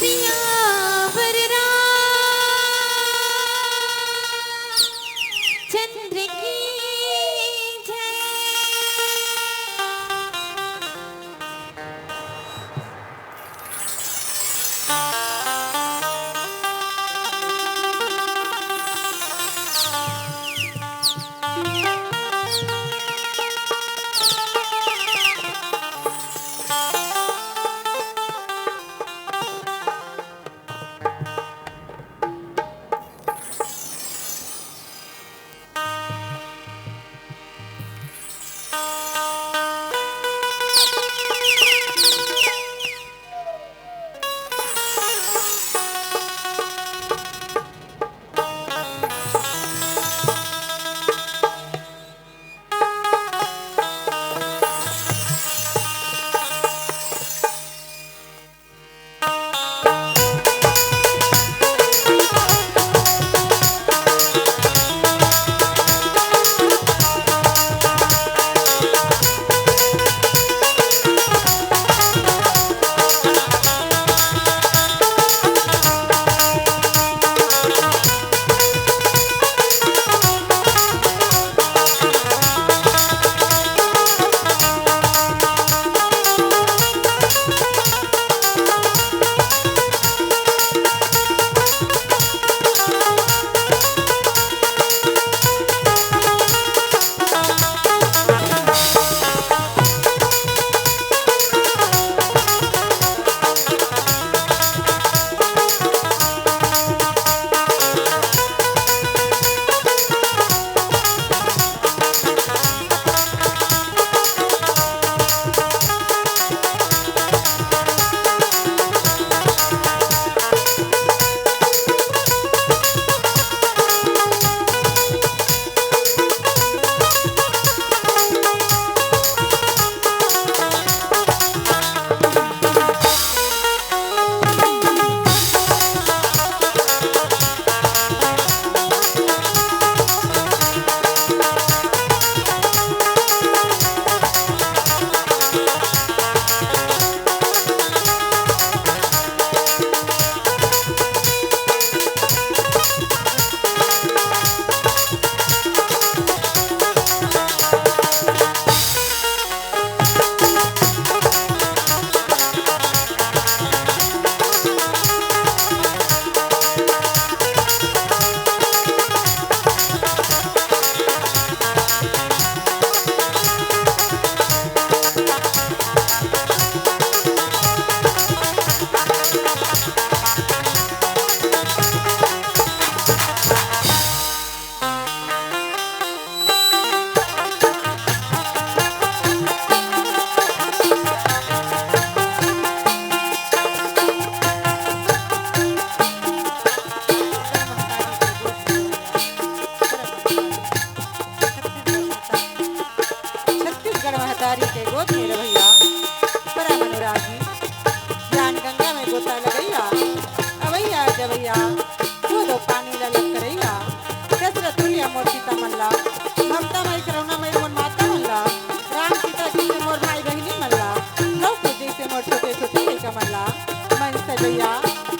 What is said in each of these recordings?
सियावर रामचंद्र की जय।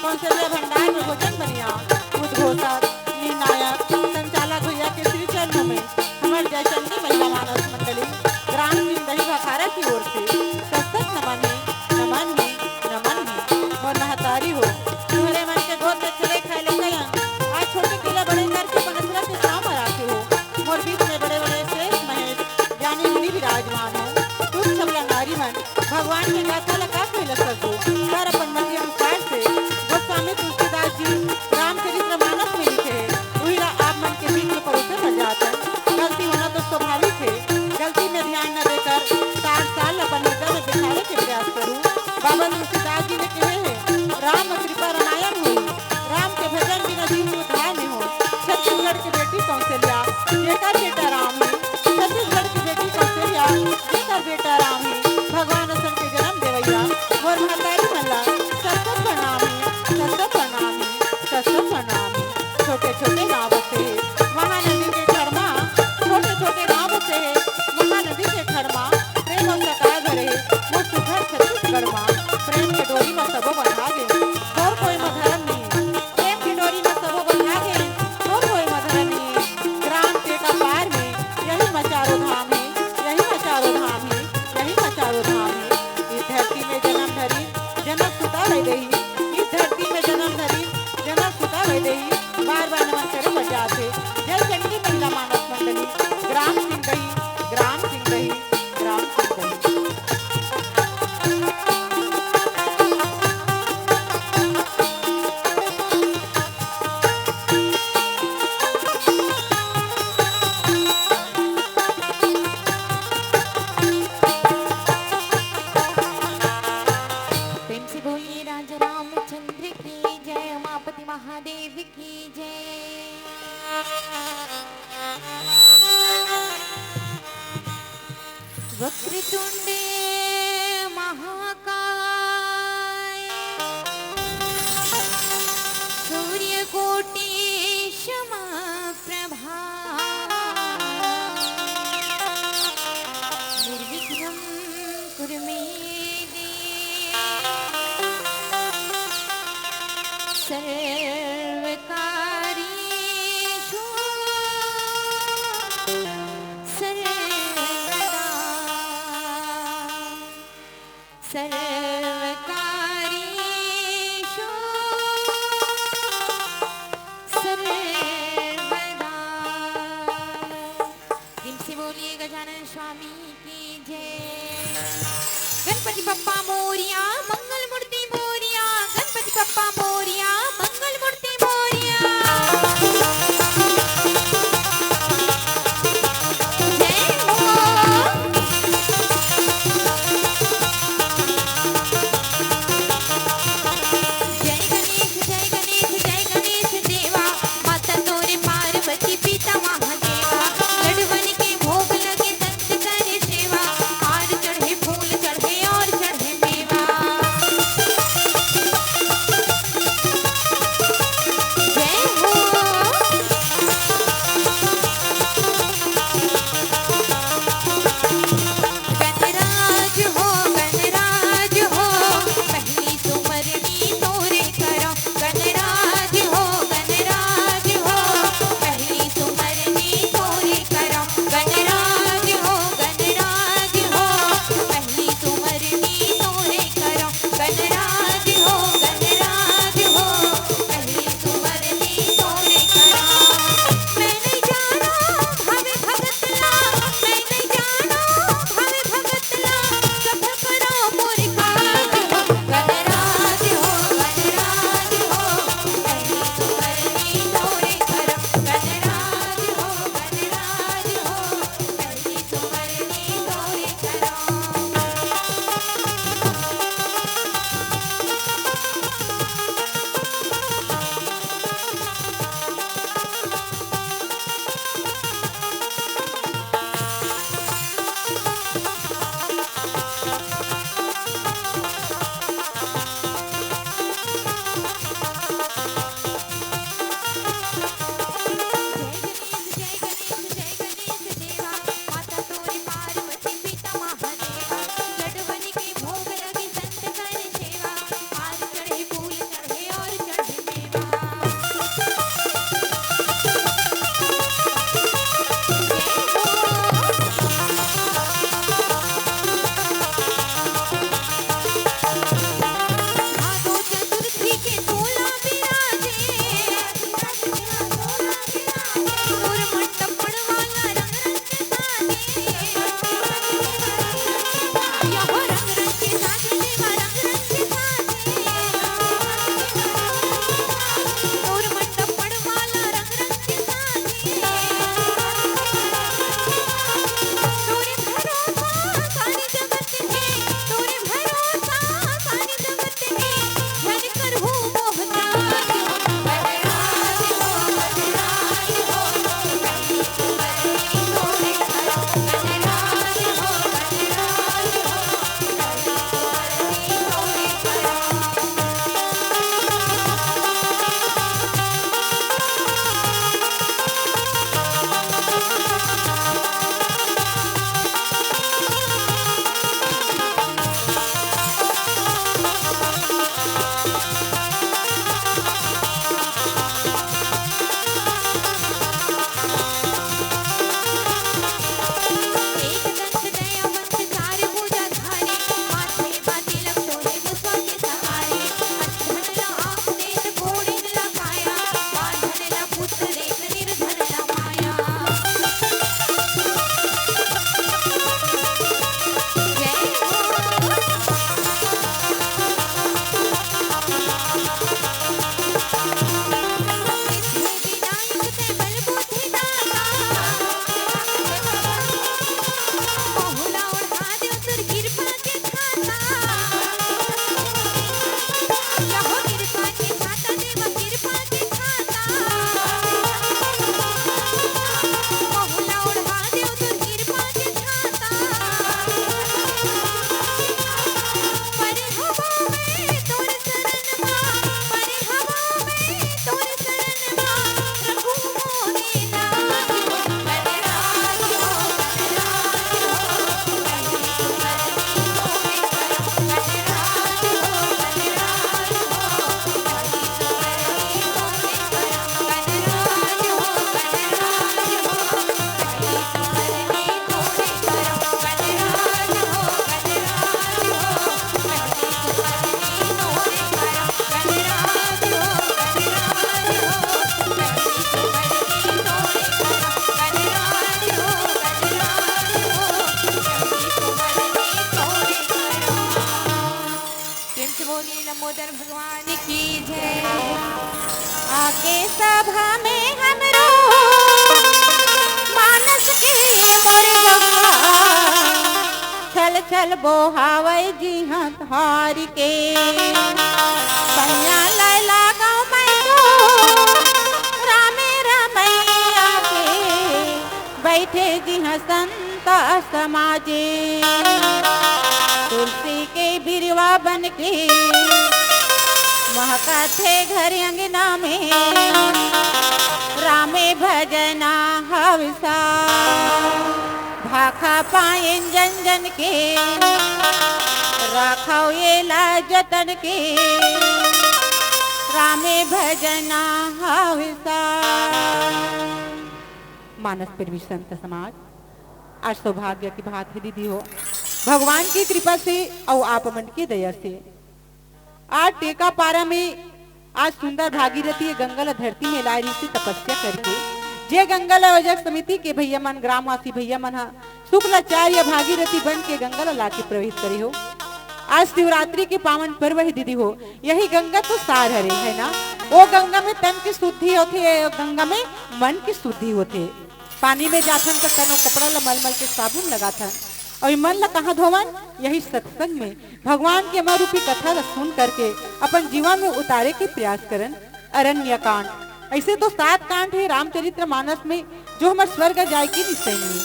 कौशल्या भंडार में भोजन बनिया उद्घोषक निर्णायक संचालक भैया के श्री चरणों में हमारे जयचंदी महिला मानस मंडली ग्राम सिंदही भखारा की ओर से सतत नमन है नमन है नमन है और महतारी हो तुम्हारे मन के गोद में खड़े खाए कयन आज छोटे किला बड़े करके बनसरा के काम आते हो और बीच में बड़े बड़े श्रेष्ठ महेश ज्ञानी मुनि विराजमान हो तुम सब नारी मन भगवान के गाथा लगा खेल सको कर अपन मर्जी अनुसार से गोस्वामी तुलसीदास जी रामचरितमानस में लिखे वही आप मन के बीच में परोसे बन जाते हैं। गलती होना तो स्वाभाविक है, गलती में ध्यान न देकर 4 साल अपन हृदय में बिठाने के प्रयास करूं। बाबा तुलसीदास जी ने कहे हैं राम कृपा रामायण हुई, राम के भजन बिना जीव उद्धार नहीं हो। छत्तीसगढ़ की बेटी कौशल्या जेकर बेटा राम है, छत्तीसगढ़ की बेटी कौशल्या जेकर बेटा राम है, भगवान असन के जन्म देवैया और महतारी मल्ला सबको प्रणाम है, सबको प्रणाम है, सबको प्रणाम है। छोटे छोटे गाँव से महानदी के खड़मा, छोटे छोटे गाँव से महानदी के खड़मा प्रेम और सका धरे वो सुघर छत्तीसगढ़ माँ प्रेम के बोलिए राजा रामचंद्र की जय, उमापति महादेव की जय। वक्रतुंड महाकाय, सूर्यकोटि समप्रभा, निर्विघ्नं कुरु मे सर्वकार्येषु सर्वदा, सर्वकार्येषु सर्वदा। दिन से बोलिए गजानन स्वामी की जय। गणपति बप्पा मोरिया, मंगल मूर्ति मोरिया, गणपति बप्पा मोरिया, मंगल मूर्ति मोरिया। जय हो। जय गणेश जय गणेश जय गणेश देवा, माता तोरे पार्वती पिता महादेवा, लड्डूवन के भोग लगे संत करे सेवा, हार चढ़े फूल चढ़े और चढ़े मेवा। से बोलिए लंबोदर भगवान की जय। आके सभा में हमरो मानस के मोर जहां छल छल बोहावे जी हाथ हार के सैया लैला गाँव मैं तो रामे रमैया के बैठे जी हाँ संत समाजे तुलसी के बिरवा बन के महका थे घर अंगना में रामे भजना हविसा भाखा पायन जन जन के रखो ये लाजतन के रामे भजना हविसा। मानस प्रेमी संत समाज, आज सौभाग्य की बात है दीदी हो, भगवान की कृपा से और आप मन की दया से आज टेका पारा में आज सुंदर भागीरथी गंगल धरती में लाई ऋषि तपस्या करके जे गंगल वजक समिति के भैया मन ग्रामवासी भैया मन शुक्लाचार्य भागीरथी बन के गंगल ला के प्रवेश करे हो। आज शिवरात्रि के पावन पर्व है दीदी हो, यही गंगा तो सार हरे है ना, वो गंगा में तन की शुद्धि होती, गंगा में मन की शुद्धि होती। पानी में जाथन का तनो कपड़ा ला मल मल के साबुन लगाथन और मन ला कहाँ धोवन, यही सत्संग में भगवान के अमर रूपी कथा ला सुन करके अपन जीवन में उतारे के प्रयास करन। अरण्य कांड, ऐसे तो 7 कांड है रामचरित्र मानस में जो हमारे स्वर्ग जाए की निश्चय नहीं,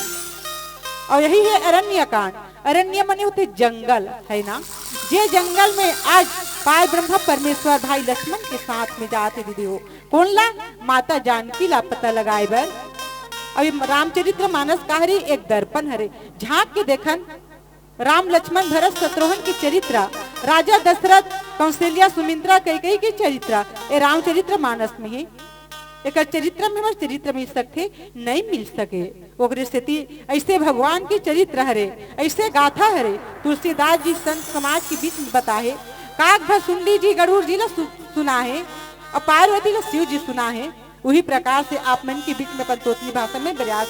और यही है अरण्य कांड। अरण्य मने होते जंगल है ना, जे जंगल में आज पार ब्रह्म परमेश्वर भाई लक्ष्मण के साथ में जाते दीदी हो, कौन ला, माता जानकी ला पता लगाए बर। और रामचरित्र मानस का हरी एक दर्पण हरे, झांक के देखन राम लक्ष्मण भरत शत्रुघ्न की चरित्र, राजा दशरथ कौशल्या सुमित्रा कैकेयी की चरित्र ये रामचरित्र मानस में है। एक चरित्र में हमारे चरित्र मिल सकते नहीं मिल सके, ओकरे स्थिति ऐसे भगवान की चरित्र हरे, ऐसे गाथा हरे। तुलसीदास जी संत समाज के बीच में बताए, काक भसुंडी जी गरुड़ जी ला सुना है और पार्वती ला शिव जी सुना है। वही प्रकार से आप मन के बीच में पंतोषनी भाषा में प्रयास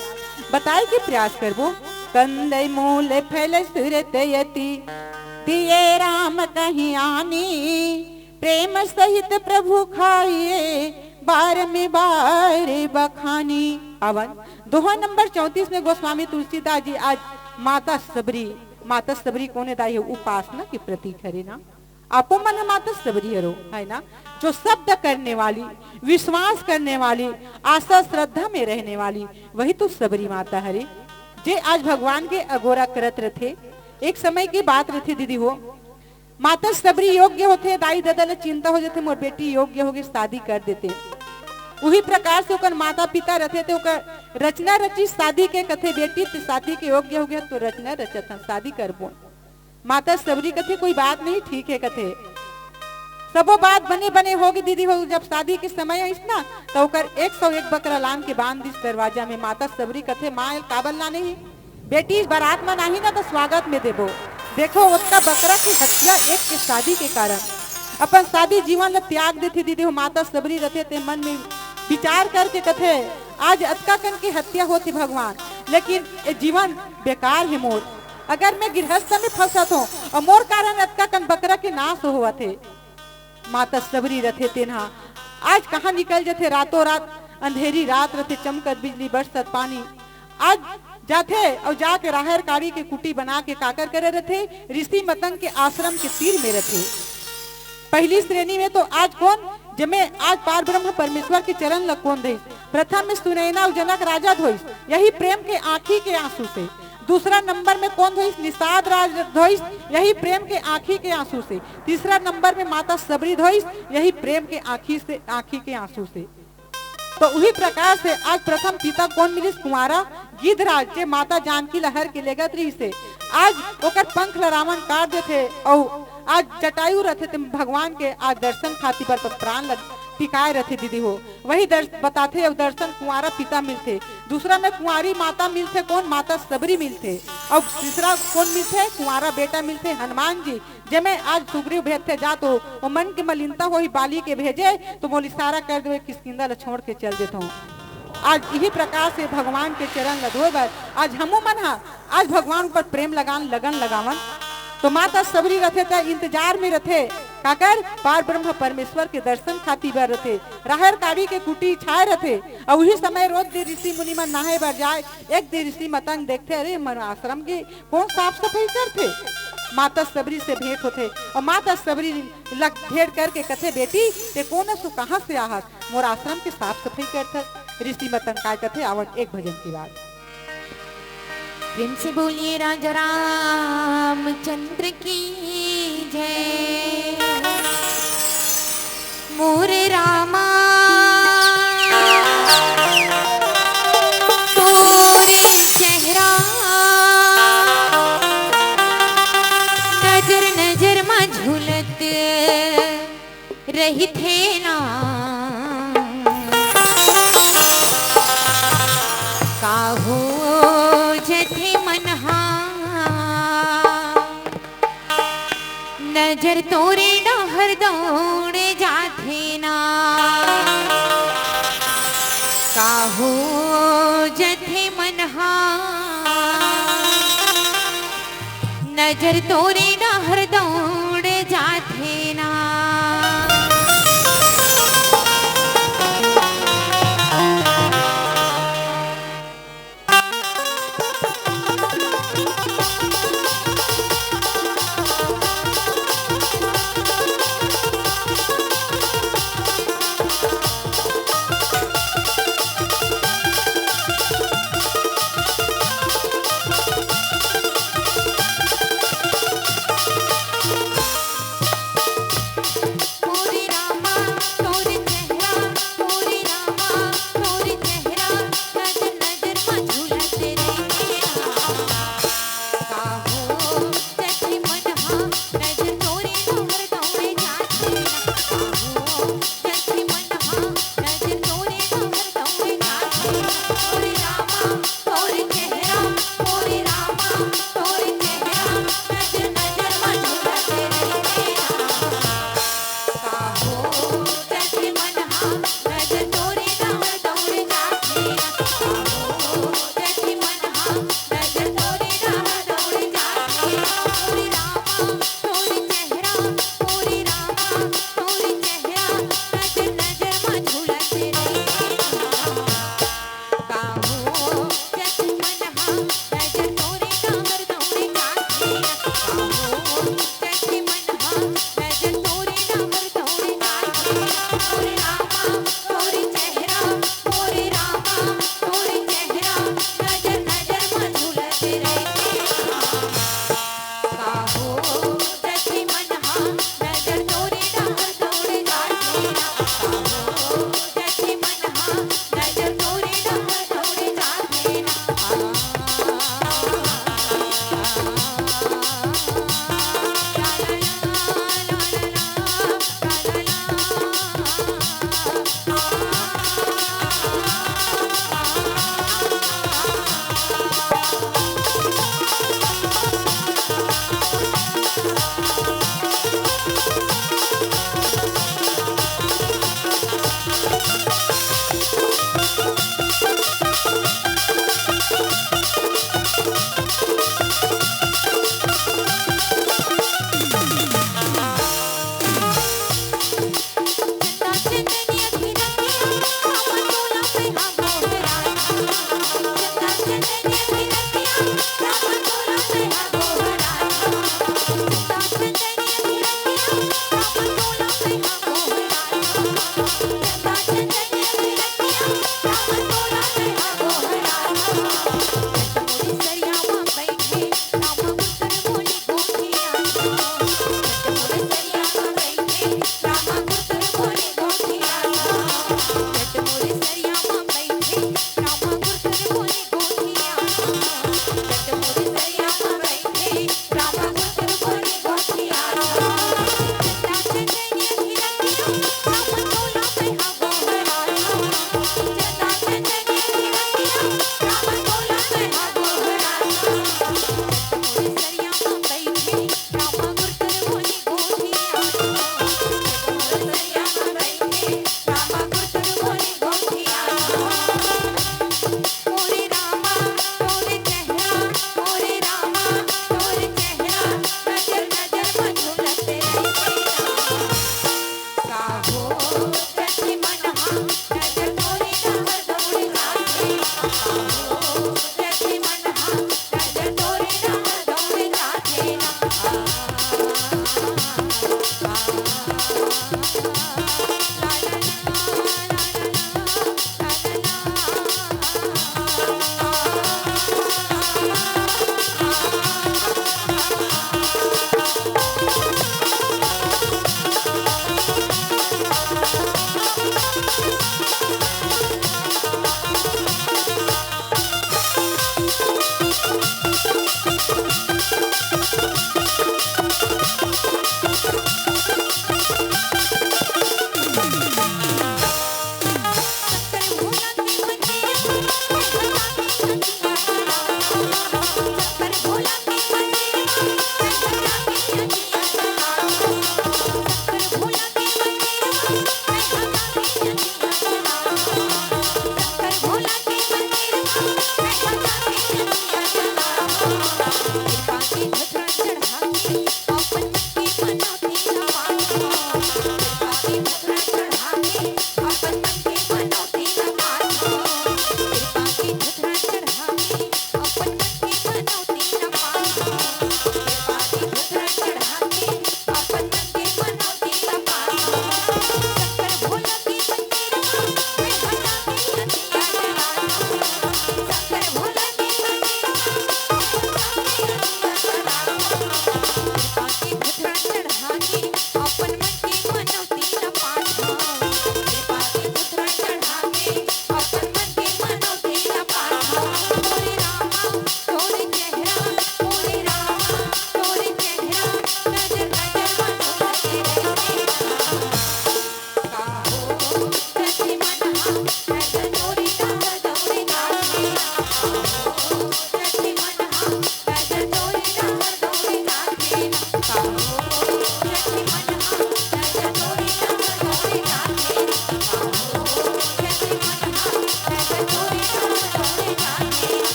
बताए के प्रयास करबो। कंदय मूल फैल सुरत यति दिए राम कहीं आनी, प्रेम सहित प्रभु खाइए बार में बार बखानी। अवन दोहा नंबर 34 में गोस्वामी तुलसीदास जी आज माता सबरी कोने दाई है, उपासना की प्रतीक है ना। आपो मन माता सबरी है ना, जो शब्द करने वाली, विश्वास करने वाली, आशा श्रद्धा में रहने वाली, वही तो सबरी माता हरे। जे आज भगवान के अगोरा करत रथे, एक समय की बात रथे दीदी हो, माता सबरी योग्य होते, दाई दादा चिंता हो जाते मोर बेटी योग्य होगी शादी कर देते। वही प्रकार से ओकर माता पिता रथे थे, ओकर रचना रची शादी के कथे, बेटी शादी के योग्य हो गया तो रचना रचत शादी करबो। माता सबरी कथे कोई बात नहीं, ठीक है कथे सबो बात बने बने होगी दीदी हो। जब शादी के समय है ना तो ओकर 101 बकरा लान के बांध दिस दरवाजा में। माता सबरी कथे माँ काबल ना नहीं, बेटी बारात में नहीं ना तो स्वागत में देबो। देखो उसका बकरा की हत्या एक के शादी के कारण अपन शादी जीवन ला त्याग देती दीदी हो। माता सबरी रथे ते मन में विचार करके कथे आज अतका कन की हत्या होती भगवान, लेकिन ये जीवन बेकार है मोर। अगर मैं गृहस्थ में फंसत हूँ और मोर कारण अतका कन बकरा के नाश हुआ थे। माता सबरी रथे तेना आज कहाँ निकल जाते, रातों रात अंधेरी रात रथे, चमकत बिजली बरसत पानी, आज जाते और जाके राहर कारी के कुटी बना के काकर करे रथे, ऋषि मतंग के आश्रम के तीर में रथे। पहली श्रेणी में तो आज कौन जमे आज पार ब्रह्म परमेश्वर के चरण लग कौन धोइस, प्रथम में सुनैना और जनक राजा धोइस, यही प्रेम के आंखी के आंसू से। दूसरा नंबर में कौन धोइस, निषाद राज धोइस, यही प्रेम के आंखी के आंसू से। तीसरा नंबर में माता सबरी धोइस, यही प्रेम के आंखी के आंसू से। तो वही प्रकार से आज प्रथम पिता कौन मिलिस, कुंवारा गिद्धराज जे माता जानकी लहर के लेगत रही से। आज ओकर पंख ला रावण काट देते और आज जटायु रथे थे भगवान के आज दर्शन खातिर पर प्राण टिकाए रथे दीदी हो। वही बताते और दर्शन कुंवारा पिता मिलते, दूसरा में कुंवारी माता मिलते कौन, माता सबरी मिलते, और तीसरा कौन मिलते, कुंवारा बेटा मिलते हनुमान जी। जब मैं आज सुग्रीव भेजते जा तो वो मन के मलिनता हो बाली के भेजे तो बोल इशारा कर दे किसकिंदा ला छोड़ के चल देता हूँ। आज यही प्रकार से भगवान के चरण लधोए बार आज हमू मन आज भगवान पर प्रेम लगन लगावन। तो माता सबरी रथे थे इंतजार में रथे काकर पार ब्रह्म परमेश्वर के दर्शन खाती बर रथे राहर काड़ी के कुटी छाए रथे और वही समय रोज दे ऋषि मुनि मन नहाए बर जाए एक दे ऋषि मतंग देखते अरे मन आश्रम के कौन साफ सफाई करते माता सबरी से भेंट होते और माता सबरी लग भेंट करके कथे बेटी ते कौन सु कहाँ से आहत मोर आश्रम के साफ सफाई करते ऋषि मतंग काय कथे आवत एक भजन की बात प्रेम से बोलिए राजा रामचंद्र की जय। मोरे रामा तोरे चेहरा नजर नजर में झूलत रही थे ना काहो जथे मनहा नजर तोरे डहर दौड़े जाथे ना काहो जथे मनहा नजर तोरे डहर दौड़े जाथे ना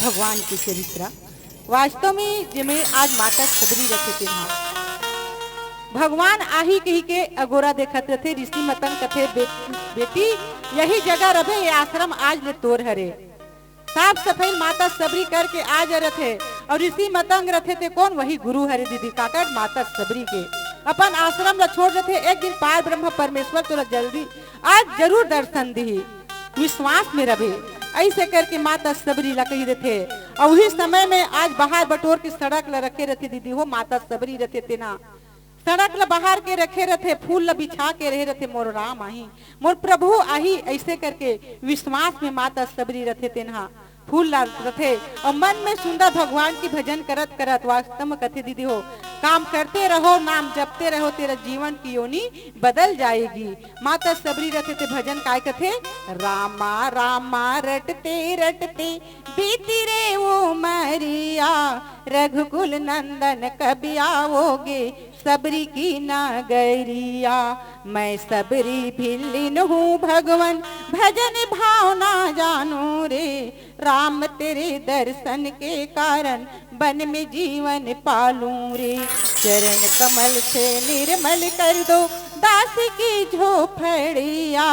भगवान की चरित्र वास्तव में जिमें आज माता सबरी रखे थे भगवान आही कही के अगोरा देखत रहे ऋषि मतंग कथे बेटी यही जगह रहे ये आश्रम आज ले तोर हरे साफ सफाई माता सबरी करके आज रथे और ऋषि मतंग रथे थे कौन वही गुरु हरे दीदी काकट माता सबरी के अपन आश्रम ला छोड़ रहे एक दिन पार ब्रह्म परमेश्वर तोरा जल्दी आज जरूर दर्शन दी विश्वास में रहे ऐसे करके माता सबरी ला कही रहे और उसी समय में आज बाहर बटोर की सड़क ला रखे रहते दीदी हो माता सबरी रहते थे ना सड़क ला बाहर के रखे रहते फूल ला बिछा के रहे रहते मोर राम आही मोर प्रभु आही ऐसे करके विश्वास में माता सबरी रहते थे ना फूल ला रथे और मन में सुंदर भगवान की भजन करत करत वास्तव में कथे दीदी हो काम करते रहो नाम जपते रहो तेरा जीवन की योनी बदल जाएगी माता सबरी रथे थे भजन काय कथे रामा रामा रटते रटते बीती रे वो मरिया रघुकुल नंदन कभी आओगे सबरी की नागरिया मैं सबरी भिल्लिन हूँ भगवान भजन भावना जानू रे राम तेरे दर्शन के कारण बन में जीवन पालूं रे चरण कमल से निर्मल कर दो दास की झोपड़िया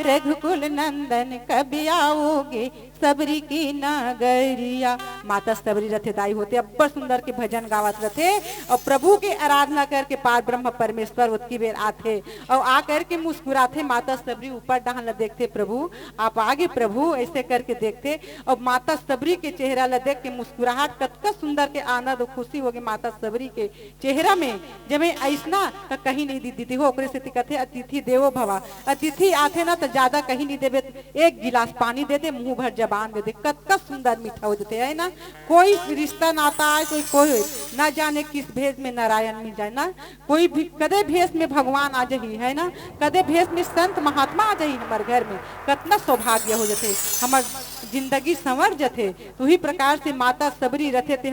रघुकुल नंदन कभी आओगे सबरी की नागरिया माता सबरी रथे दाई होते अब्बर सुंदर के भजन गावत रथे और प्रभु की आराधना करके पार ब्रह्म परमेश्वर उतकी बेर आते और आ करके मुस्कुराते माता सबरी ऊपर डाहन देखते प्रभु आप आगे प्रभु ऐसे करके देखते और माता सबरी के चेहरा ला देख के मुस्कुराहट कतका सुंदर के आनंद और खुशी होगी माता सबरी के चेहरा में जब ऐसना तो कहीं नहीं दी दीदी हो ओकरे से कथे अतिथि देवो भवा अतिथि आते ना तो ज्यादा कहीं नहीं देवे एक गिलास पानी दे दे मुंह भर जबान दे दे कतका सुंदर मीठा हो जाते है ना कोई रिश्ता नाता है कोई ना जाने किस भेष में नारायण मिल जाए ना कोई भी कदे भेष में भगवान आ जाही है ना कदे भेष में संत महात्मा आ जाही हमारे घर में कितना सौभाग्य हो जाते हमार जिंदगी संवर जाते तो ही प्रकार से माता सबरी रथे थे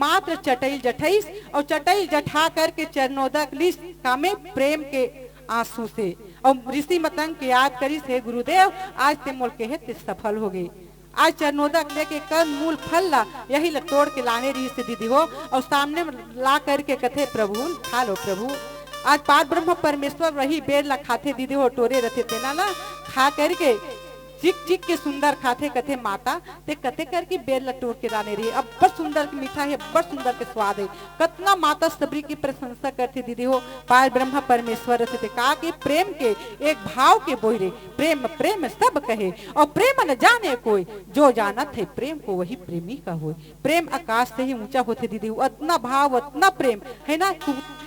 मात्र चटई जठईस और चटई जठा करके चरणोदक लिस कामे प्रेम के आंसू से और ऋषि मतंग के याद करी हे गुरुदेव आज ते मोल के ते सफल हो गई। आज चरणोदक लेके कंद मूल फल ला यही ला तोड़ के लाने रही से दीदी हो और सामने ला करके कथे प्रभु खा लो प्रभु। आज पार ब्रह्म परमेश्वर वही बेर ला खाते दीदी हो टोरे रहते तेना ला खा करके चिक चिक के सुंदर खाते कथे माता ते कथे करके बेर लटोर के लाने रही। अब बड़ सुंदर की मीठा है, बड़ सुंदर के स्वाद है। कतना माता सबरी की प्रशंसा करती दीदी हो पार ब्रह्म परमेश्वर से कहा कि प्रेम के एक भाव के बोहरे प्रेम प्रेम सब कहे और प्रेम न जाने कोई जो जानत है प्रेम को वही प्रेमी का हो। प्रेम आकाश से ही ऊंचा होते दीदी हो, अतना भाव अतना प्रेम है ना।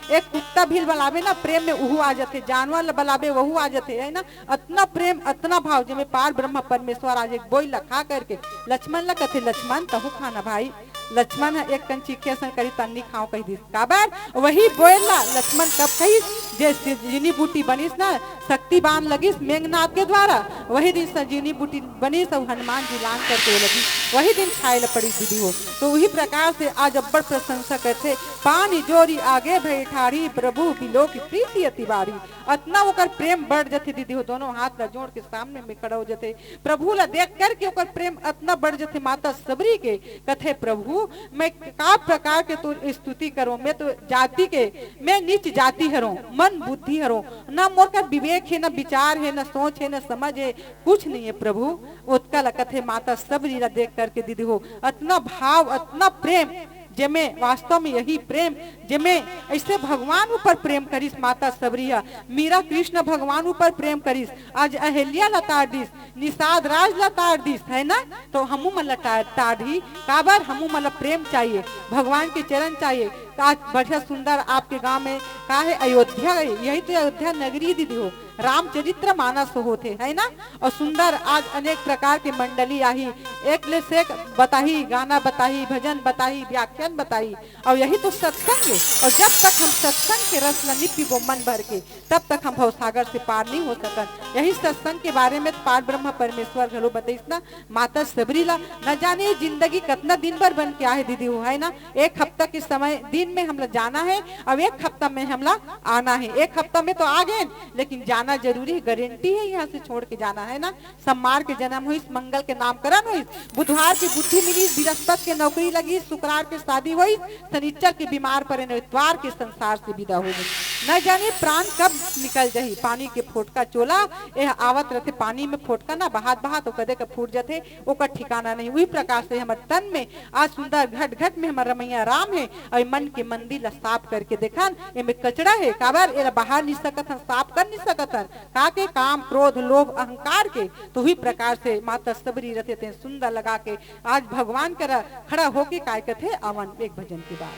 एक कुत्ता भी बलावे ना प्रेम में उहू आ जाते, जानवर बलावे वहू आ जाते है ना। अतना प्रेम अतना भाव जिसमें पार ब्रह्म परमेश्वर आज एक बोई लखा करके लक्ष्मण ला कथे लक्ष्मण तहु खाना भाई। लक्ष्मण एक कन चीखे सन करी तन्नी खाओ कही दिस काबर वही बोला लक्ष्मण कब कही जे जीनी बूटी बनीस ना शक्तिवान लगिस मेघनाथ के द्वारा वही दिन सजीनी बूटी बनीस और हनुमान जी लान करके लगी वही दिन खाए ल पड़ी दीदी हो। तो वही प्रकार से आज अब्बड़ प्रशंसा करते पानी जोरी आगे भई ठाड़ी प्रभु बिलो की प्रीति अति बारी। अतना ओकर प्रेम बढ़ जाते दीदी हो, दोनों हाथ ला जोड़ के सामने में खड़ा हो जाते प्रभु ला देख करके ओकर प्रेम अतना बढ़ जाते। माता सबरी के कथे प्रभु मैं का प्रकार के तो स्तुति करो, मैं तो जाति के मैं नीच जाति हरो मन बुद्धि हरो ना मोर का विवेक है ना विचार है ना सोच है ना समझ है कुछ नहीं है प्रभु। उत्का कथे माता सबरी ला देख करके दीदी हो अतना भाव अतना प्रेम जेमे वास्तव में यही प्रेम जेमे ऐसे भगवान ऊपर प्रेम करिस माता सबरिया मीरा कृष्ण भगवान ऊपर प्रेम करिस। आज अहिल्या लताड़ दिस निषाद राज लताड़ दिस है ना, तो हमू मन लताड़ी काबर हमू मन प्रेम चाहिए भगवान के चरण चाहिए। आज बढ़िया सुंदर आपके गांव में का है अयोध्या, यही तो अयोध्या नगरी दीदी हो रामचरित्र मानस होते है ना। और सुंदर आज अनेक प्रकार के मंडली आई एक ले से बताही गाना बताही भजन बताही व्याख्यान बताई और यही तो सत्संग है। और जब तक हम सत्संग के रस नहीं पीबो मन भर के तब तक हम भवसागर से पार नहीं हो सकन। यही सत्संग के बारे में पार ब्रह्म परमेश्वर घलो बताइस ना माता सबरी ला न जाने जिंदगी कितना दिन भर बन के आए दीदी हो है ना। एक हफ्ता के समय दिन में हमला जाना है अब एक हफ्ता में हमला आना है। एक हफ्ता में तो आ गए लेकिन जाना जरूरी है, गारंटी है यहाँ से छोड़ के जाना है ना। सोमवार के जन्म हुई मंगल के नामकरण हुई बुधवार की बुद्धि मिली बृहस्पति के नौकरी लगी शुक्रवार के शादी हुई शनिचर के बीमार पड़े इतवार के संसार से विदा हो गई। न जाने प्राण कब निकल जाही पानी के फोटका चोला यह आवत रहते पानी में फोटका ना बहात बहात कदे का फूट जाते ओकर ठिकाना नहीं। वही प्रकार से हमारे तन में आज सुंदर घट घट में हमारा रमैया राम है और मन के मंदिर साफ करके देखन एमे कचड़ा है काबर एला बाहर नहीं सकत साफ कर नहीं सकत का के काम क्रोध लोभ अहंकार के। तो वही प्रकार से माता सबरी रहते थे सुंदर लगा के आज भगवान कर खड़ा होके काय कथे अवन एक भजन के बाद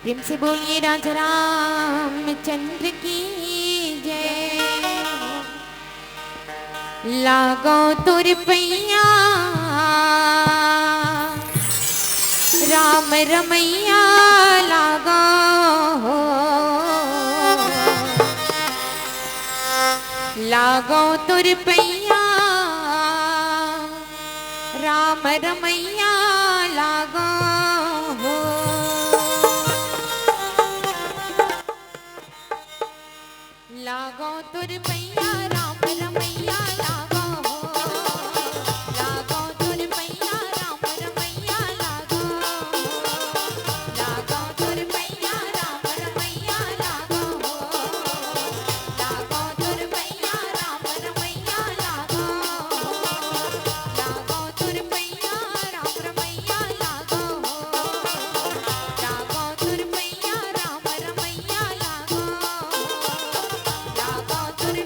प्रेम से बोलिए राजा रामचंद्र की जय। लागो तुर पैया राम रमैया लागो लागो तुर पैया राम रमैया लागो लागो तुर पैया राम रमैया लागो लागो तुर पैया राम रमैया लागो लागो तुर पैया राम रमैया लागो लागो तुर पैया राम रमैया लागो लागो तुर पैया राम रमैया लागो लागो तुर पैया राम रमैया लागो लागो तुर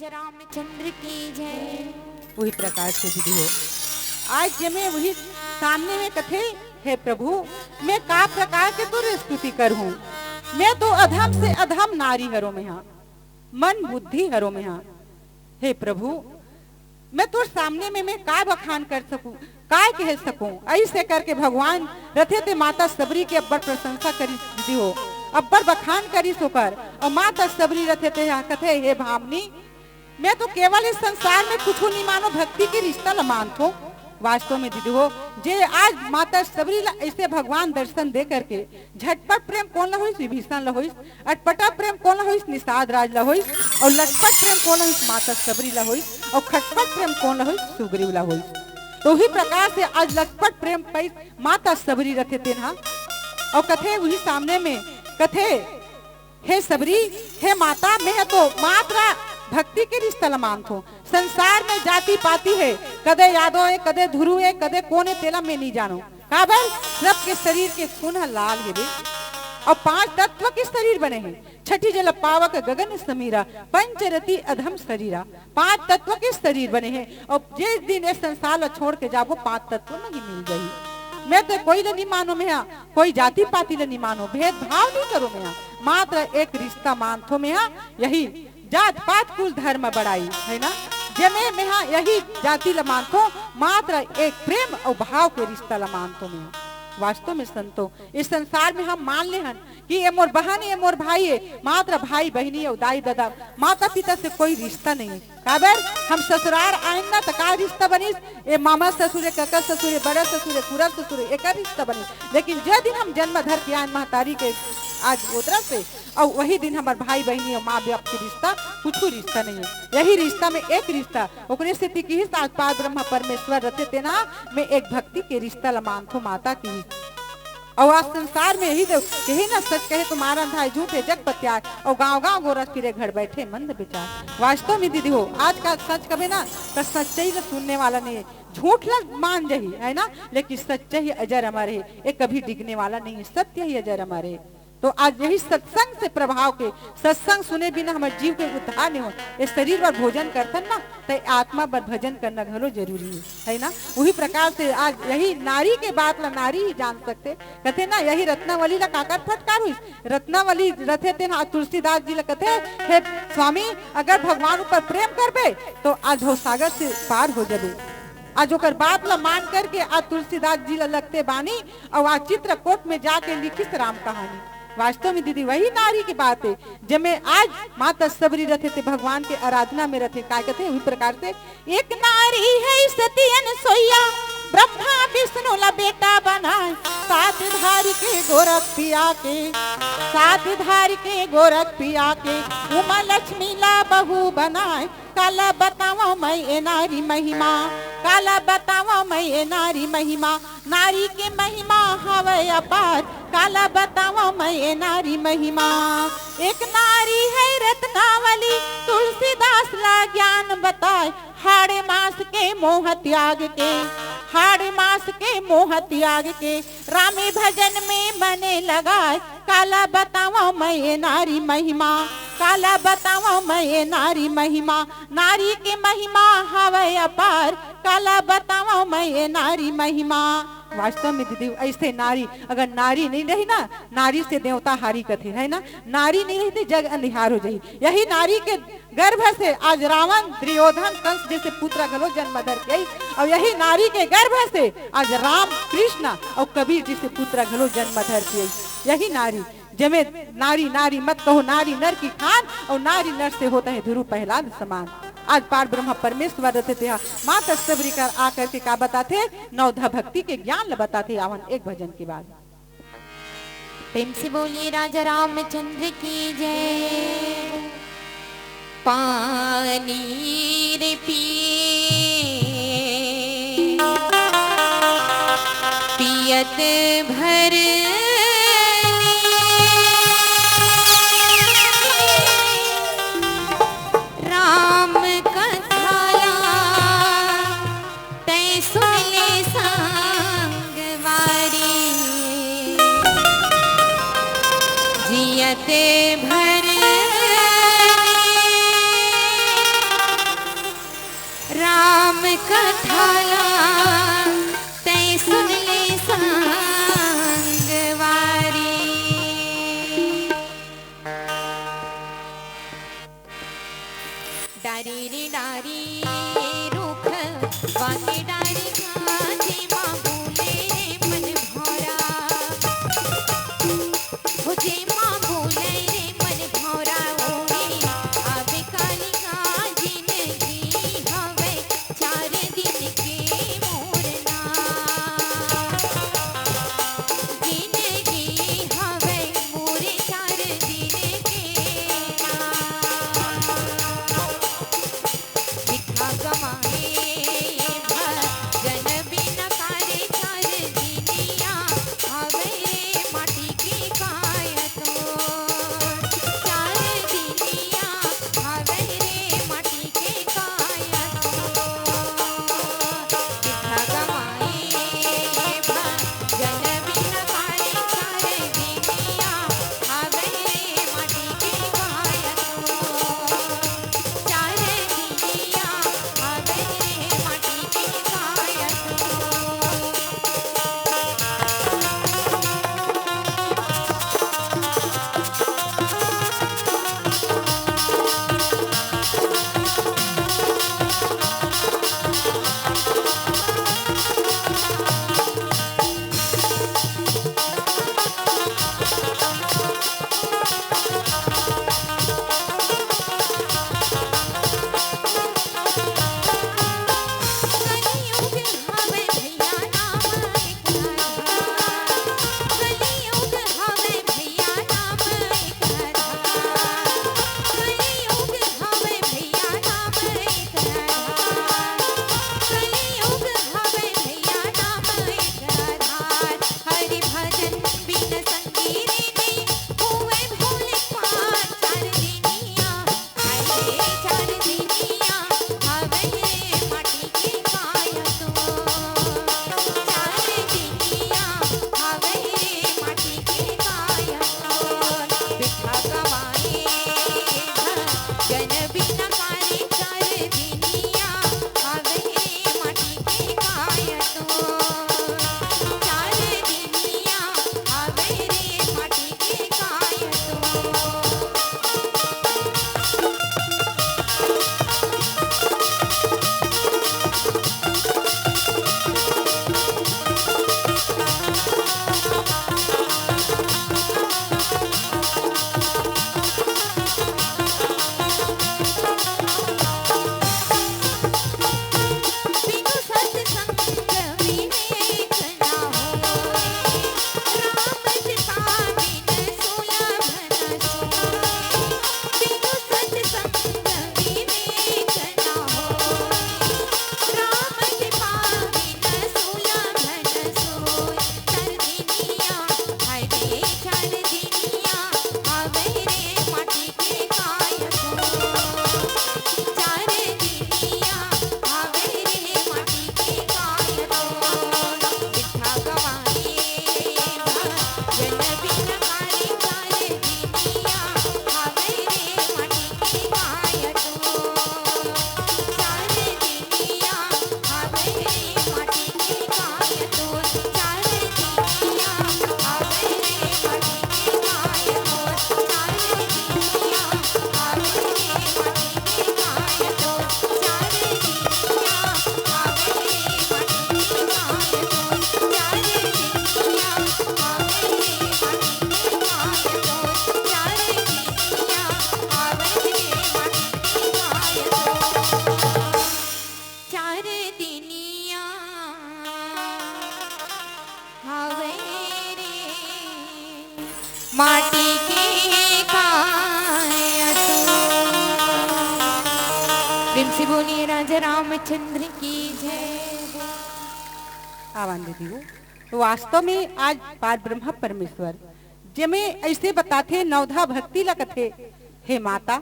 राजा रामचंद्र की जय। वही प्रकार से दीदी हो आज जे मैं वही सामने में कथे हे प्रभु मैं का प्रकार के तुर स्तुति करहूं। मैं तो अधम से अधम नारी हरो में हाँ मन बुद्धि हरो में हाँ। हे प्रभु मैं तो सामने में मैं का बखान कर सकूं का कह सकूं। ऐसे करके भगवान रथे थे माता सबरी की अब्बर प्रशंसा करी दीदी हो अब्बर बखान करी सोकर और माता सबरी रथे थे यहाँ कथे हे भामनी मैं तो केवल इस संसार में कुछ नहीं मानो भक्ति की रिश्ता ल मानतो। वास्तव में दीदी हो जे आज माता सबरी ऐसे भगवान दर्शन दे करके झटपट प्रेम कौन ला होइस विभीषण ला होइस अटपटा प्रेम कौन ला होइस निषाद राज ला होइस और लटपट प्रेम कौन ला होइस माता सबरी ला होइस और खटपट प्रेम कौन ला होइस सुग्रीव ला होइस। तो ही प्रकार से आज लटपट प्रेम पैस माता सबरी रखे थे ना और कथे वही सामने में कथे हे सबरी हे माता मैं तो मात्रा भक्ति के रिश्ता ल मानतो। संसार में जाति पाती है कदे यादव है कदे धुरु है कदे कोने तेला में नहीं जानो काबर सबके शरीर के खून लाल है बे और 5 तत्व के शरीर बने हैं छठी जल पावक गगन समीरा पंचरति अधम शरीरा 5 तत्व के शरीर बने हैं और जिस दिन इस संसार छोड़ के जाबो 5 तत्व नहीं मिल गई। मैं तो कोई नहीं मानो में कोई जाति पाति नहीं मानो भेदभाव नहीं करो में मात्र एक रिश्ता मानथो में यही जात पात कुल धर्म बढ़ाई है ना जमे में यही जाति ल मानतो मात्र एक प्रेम और भाव के रिश्ता ल मानतो में वास्तव में संतो इस संसार में हम मान ले हन कि ये मोर बहन ये मोर भाई है मात्र भाई बहनी और दाई दादा माता पिता से कोई रिश्ता नहीं है। काबर हम ससुराल आए ना तो का रिश्ता बनी ये मामा ससुर काका ससुर बड़ा ससुर पूरा ससुर एक रिश्ता बनी लेकिन जो दिन हम जन्म धर के आन महतारी के आज गोदरा से और वही दिन हमारे भाई बहनी और माँ बाप के रिश्ता कुछ रिश्ता नहीं है। यही रिश्ता में एक रिश्ता ओकरे से की साथ पाद ब्रह्म परमेश्वर रथे तेना में एक भक्ति के रिश्ता ल मानथो माता की और आज संसार में यही कही ना सच कहे तुम्हारा अंधा झूठे जग पत्यार और गांव-गांव गोरस फिरे घर बैठे मंद विचार। वास्तव में दीदी हो आज का सच कभी ना तो सच्चाई ल सुनने वाला नहीं है झूठ ल मान जही है ना लेकिन सच्चा ही अजर अमर है ये कभी डिगने वाला नहीं है सत्य ही अजर अमर है। तो आज यही सत्संग से प्रभाव के सत्संग सुने बिना हमारे जीव के उद्धार नहीं हो इस शरीर पर भोजन करथन ना तो आत्मा पर भजन करना घलो जरूरी है ना। वही प्रकार से आज यही नारी के बात ला नारी ही जान सकते कथे ना यही रत्नावली ला काकर फटकार हुई रत्नावली रथे थे ना तुलसीदास जी ला कथे हे स्वामी अगर भगवान ऊपर प्रेम करबे तो आज भवसागर से पार हो जाबे। आज ओकर बात ला मान करके आज तुलसीदास जी ला लगते बानी और आज चित्रकूट में जाके लिखिस राम कहानी। वास्तव में दीदी वही नारी की बात है जब मैं आज माता सबरी रथे थे भगवान के आराधना में रथे काय कहते उसी प्रकार से एक नारी है सती अनसुईया ब्रह्मा विष्णु ला बेटा बनाए सात धारी के गोरख पिया के सात धारी के गोरख पिया के उमा लक्ष्मी ला बहू बनाए काला बतावा मैं ए नारी महिमा काला बतावा मैं ए नारी महिमा नारी के महिमा हवे अपार काला बतावा मैं ए नारी महिमा। एक नारी है रत्नावली तुलसीदास ला ज्ञान बताए हाड़े मास के मोह त्याग के हाड़े मास के मोह त्याग के रामे भजन में मने लगाए काला बतावा मैं ए नारी महिमा काला बतावा मैं ए नारी महिमा नारी के महिमा हवे अपार काला बतावा मैं ए नारी महिमा। वास्तव में दीदी ऐसे नारी अगर नारी नहीं रही ना नारी से देवता हारी कथे है ना नारी नहीं रहती जग अंधियार हो जाही। यही नारी के गर्भ से आज रावण दुर्योधन कंस जैसे पुत्र गलो जन्म धर के और यही नारी के गर्भ से आज राम कृष्ण और कबीर जैसे पुत्र गलो जन्म धर के यही नारी जमे नारी नारी मत कहो नारी नर की खान और नारी नर से होता है ध्रुव प्रहलाद समान। आज पार ब्रह्म परमेश्वर रहते थे माता सबरी कर आकर के का बताते नवधा भक्ति के ज्ञान बताते आवन एक भजन के बाद प्रेम से बोलिए राजा रामचंद्र की जय। पानी रे पियत भर जियते भर कथाला तै सुन ले संगवारी। डारी रे डारी रुख वाके डारी गाजे माँ बोले रे मन भौरा, हो जे माँ बोले रे मन भौरा ओरे आवे काली जिंदगी हवे 4 दिन के मोरना, जिंदगी हवे मोरे 4 दिन के ना। बिठा गमाए भजन बिना करे 4 दिनिया हवे रे माटी की कायत, 4 दिनिया हवे रे माटी की कायत। बिठा गमाए भजन बिना करे 4 दिनिया हवे रे माटी की कायत, 4 दिनिया हवे रे माटी की कायत। कलियुग हवे भैया नाम एक आधार, कलियुग हवे भैया नाम एक आधार, कलियुग हवे भैया नाम एक आधार, कलियुग हवे भैया नाम एक आधार। हरि भजन बिन संगी रे नहीं होवे भोले पार, 4 दिनिया हवे 4 दिनिया हवे रे माटी की कायत, 4 दिनिया हवे रे माटी की कायत। बिठा गवाए भजन बिना करे 4 दिनिया हवे रे माटी की कायत, 4 दिनिया हवे रे माटी की कायत। बिनु सत्संग विवेक ना होए, राम जिता बिन सुलभ न सोए। बिनु सत्संग विवेक ना होए, राम जिता बिन सुलभ न सोए। 4 दिनिया हवे 4 दिनिया हवे रे माटी की कायत, 4 दिनिया हवे रे माटी की कायत। बिठा गवाए भजन बिना करे 4 दिनिया हवे रे माटी की कायत, 4 दिनिया हवे रे माटी की कायत, 4 दिनिया हवे रे माटी की कायत, 4 दिनिया हवे रे माटी की कायत, 4 दिनिया हवे रे माटी की कायत, 4 दिनिया हवे रे माटी की कायत, 4 दिनिया हवे रे माटी की कायत, 4 दिनिया हवे रे माटी की कायत। प्रेम से बोलिए राजा रामचंद्र की जय। आवान दीदी हो तो वास्तव में आज पार ब्रह्म परमेश्वर जमे ऐसे बताथे नवधा भक्ति ला कथे। हे माता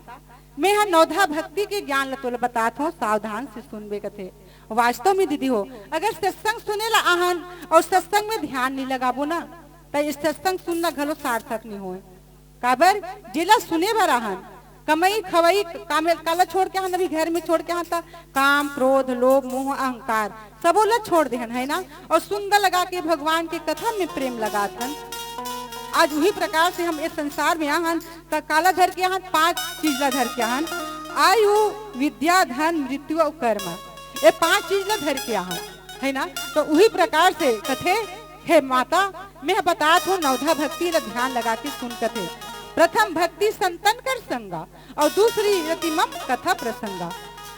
मैं यहाँ नवधा भक्ति के ज्ञान लतोल बतात हूँ, सावधान से सुनबे कथे। वास्तव में दीदी हो अगर सत्संग सुने ला आहन और सत्संग में ध्यान नहीं लगाबो ना तो इस सत्संग सुनना घलो सार्थक नहीं होए। काबर जिला सुने बर आहन कमई खवई काला छोड़ के हाँ, अभी घर में छोड़ के हाँ था काम क्रोध लोभ मोह अहंकार सबो ला छोड़ देहन है ना, और सुंदर लगा के भगवान के कथा में प्रेम लगाथन। आज वही प्रकार से हम इस संसार में आहन त काला धर के आहन 5 चीज ला धर के आहन, आयु विद्या धन मृत्यु और कर्म, ये 5 चीज ला धर के आहन है ना। तो वही प्रकार से कथे हे माता मैं बतात हूँ नवधा भक्ति ला ध्यान लगा के सुन कथे। प्रथम भक्ति संतन कर संगा और दूसरी रतिमम कथा प्रसंगा।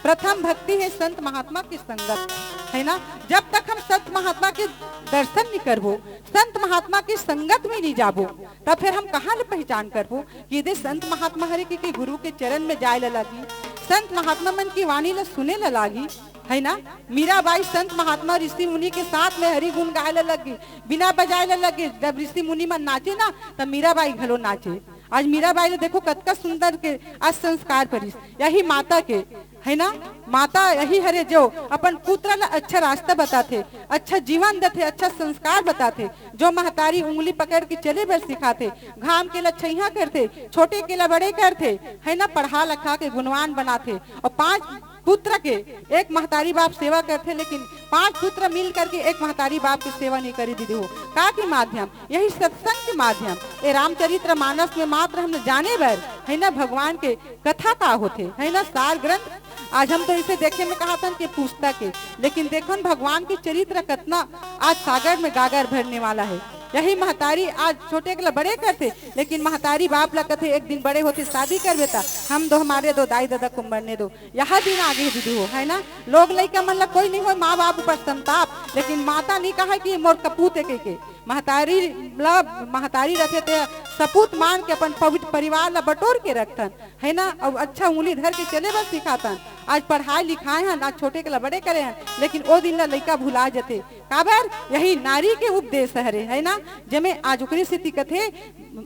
प्रथम भक्ति है संत महात्मा की संगत है ना। जब तक हम संत महात्मा के दर्शन नहीं करबो, संत महात्मा की संगत में नहीं जाबो, तब फिर हम कहाँ ले पहचान करबो कि यदि संत महात्मा हरे के गुरु के चरण में जाए लगी, संत महात्मा मन की वाणी ला सुने लगी है ना। मीराबाई संत महात्मा ऋषि मुनि के साथ में हरि गुण गाए लगी, बिना बजाए लगे। जब ऋषि मुनि मन नाचे ना तब मीराबाई घलो नाचे। आज मीराबाई ने देखो कतका सुंदर के आज संस्कार परिस, यही माता के है ना। माता यही हरे जो अपन पुत्र ला अच्छा रास्ता बताते, अच्छा जीवन देते, अच्छा संस्कार बताते। जो महतारी उंगली पकड़ के चले बर सिखाते, घाम के लच्छइया करते, छोटे के ला बड़े करते है ना, पढ़ा लिखा के गुणवान बनाते। और 5 पुत्र के एक महतारी बाप सेवा करते, लेकिन 5 पुत्र मिल करके एक महतारी बाप की सेवा नहीं करी दीदी हो। का के माध्यम यही सत्संग के माध्यम, ये रामचरित्र मानस में मात्र हम जाने बर है ना भगवान के कथा का होते है ना, सार ग्रंथ। आज हम तो इसे देखे में कहा था कि पुस्तक है, लेकिन देखो भगवान की चरित्र कितना आज सागर में गागर भरने वाला है। यही महतारी आज छोटे के बड़े करते, लेकिन महतारी बाप ला कहते एक दिन बड़े होते शादी कर बेटा, हम दो हमारे दो दाई दादा को मरने दो, यह दिन आगे दीदी हो है ना। लोग लइका मन ला कोई नहीं हो माँ बाप ऊपर संताप, लेकिन माता नहीं कहा कि मोर कपूत है के महतारी रखे थे सपूत मान के अपन पवित्र परिवार ला बटोर के रखतन है ना। और अच्छा उंगली धर के चले बस सिखातन। आज पढ़ाई लिखाए हैं, आज छोटे के बड़े करे हैं, लेकिन ओ दिन ला लइका भुला जाते। काबर यही नारी के उपदेश हरे है ना। जमे आज ओकरी स्थिति कथे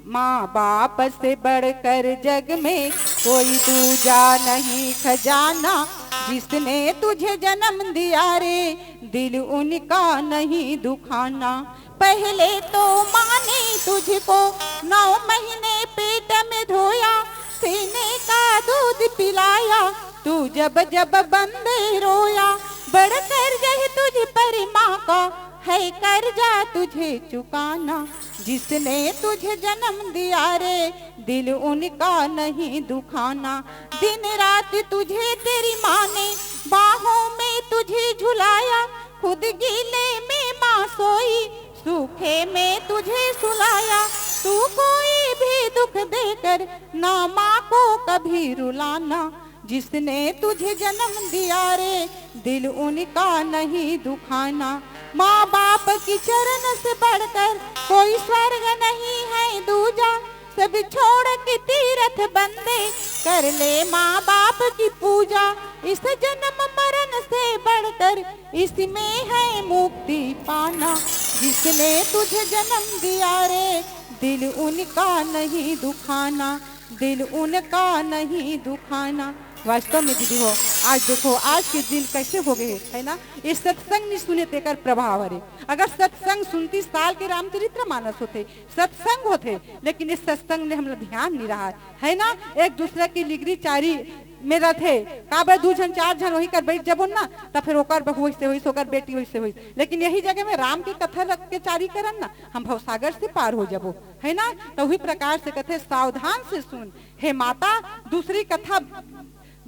माँ बाप से बढ़कर जग में कोई दूजा नहीं खजाना, जिसने तुझे जन्म दिया रे दिल उनका नहीं दुखाना। पहले तो माँ ने तुझको 9 महीने पेट में धोया, सीने का दूध पिलाया, तू जब जब बंदे रोया, बढ़कर जह तुझ पर माँ का है कर्जा तुझे चुकाना। जिसने तुझे जन्म दिया रे दिल उनका नहीं दुखाना। दिन रात तुझे तेरी माँ ने बाहों में तुझे झुलाया, खुद गीले में माँ सोई, सूखे में तुझे सुलाया। तू कोई भी दुख देकर ना माँ को कभी रुलाना। जिसने तुझे जन्म दिया रे दिल उनका नहीं दुखाना। माँ बाप की चरण से बढ़कर कोई स्वर्ग नहीं है दूजा, सब छोड़ के तीर्थ बंदे कर ले माँ बाप की पूजा। इस जन्म मरण से बढ़कर इसमें है मुक्ति पाना। जिसने तुझे जन्म दिया रे दिल उनका नहीं दुखाना, दिल उनका नहीं दुखाना। वास्तव में दीदी हो आज देखो आज के दिन कैसे हो गए है ना। ये सत्संग नहीं सुने तेकर प्रभाव हरे। अगर सत्संग सुनती साल के रामचरित्र मानस होते, सत्संग होते, लेकिन इस सत्संग ने हम ध्यान नहीं रहा है ना। एक दूसरे की लिगरी चारी में रथे काबर 2 जन 4 जन वही कर बैठ जबो ना, तब फिर ओकर बहू से हुई, ओकर बेटी हुई से हुई। लेकिन यही जगह में राम की कथा रख के चारी करन ना, हम भवसागर से पार हो जबो है ना। तो वही प्रकार से कथे सावधान से सुन हे माता। दूसरी कथा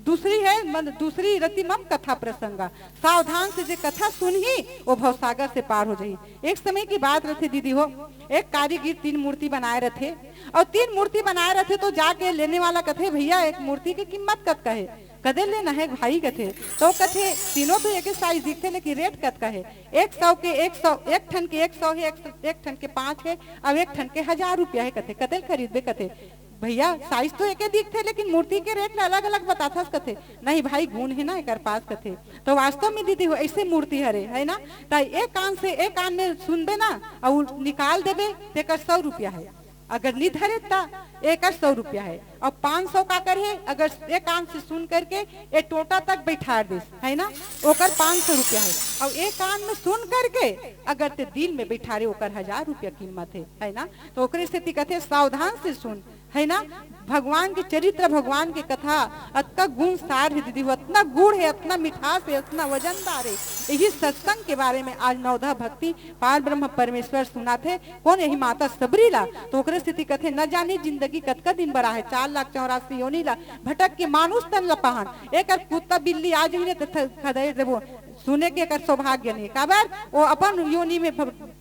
दूसरी है दूसरी रतिमम कथा प्रसंगा। सावधान से जो कथा सुन ही वो भवसागर से पार हो जाई। एक समय की बात रहे दीदी हो, एक कारीगर 3 मूर्ति बनाए रहे और 3 मूर्ति बनाए रहे। तो जाके लेने वाला कथे भैया एक मूर्ति की कीमत कत का है, कदे लेना है भाई कथे। तो कथे तीनों तो एक साइज दिखते, लेकिन रेट कत का है। 100 के 100, एक ठन के 100 है, एक ठन के 5 है, अब एक ठन के 1000 रुपया है कथे। कदे खरीदबे कथे भैया साइज तो एक दिखते, लेकिन मूर्ति के रेट अलग अलग बताता कथे। नहीं भाई गुण है ना एक पास कथे। तो वास्तव में दीदी हो ऐसे मूर्ति हरे है ना। तो एक कान से एक कान में सुनबे ना और निकाल देबे तेकर 100 रुपया है। अगर नहीं धरे ता एक 100 रुपया है और 500 का कर है। अगर एक कान से सुन करके ये टोटा तक बैठा दे है ना, ओकर 500 रुपया है। और एक कान में सुन करके अगर ते दिल में बैठा रहे ओकर 1000 रुपया कीमत है ना। तो ओकरे से कहते सावधान से सुन है ना। भगवान के चरित्र, भगवान के कथा अतना गुण सार है दीदी, इतना गुण है, इतना मिठास है, इतना वजनदार है। यही सत्संग के बारे में आज नवधा भक्ति पार ब्रह्म परमेश्वर सुना थे। कौन यही माता सबरी ला, तो ओकरे स्थिति कथे न जाने जिंदगी कतका दिन बड़ा है, 4,84,000 योनि ला भटक के मानुष तन लपहन। एक कुत्ता बिल्ली आज भी खदे देबो सुने के कर सौभाग्य नहीं, काबर वो अपन योनि में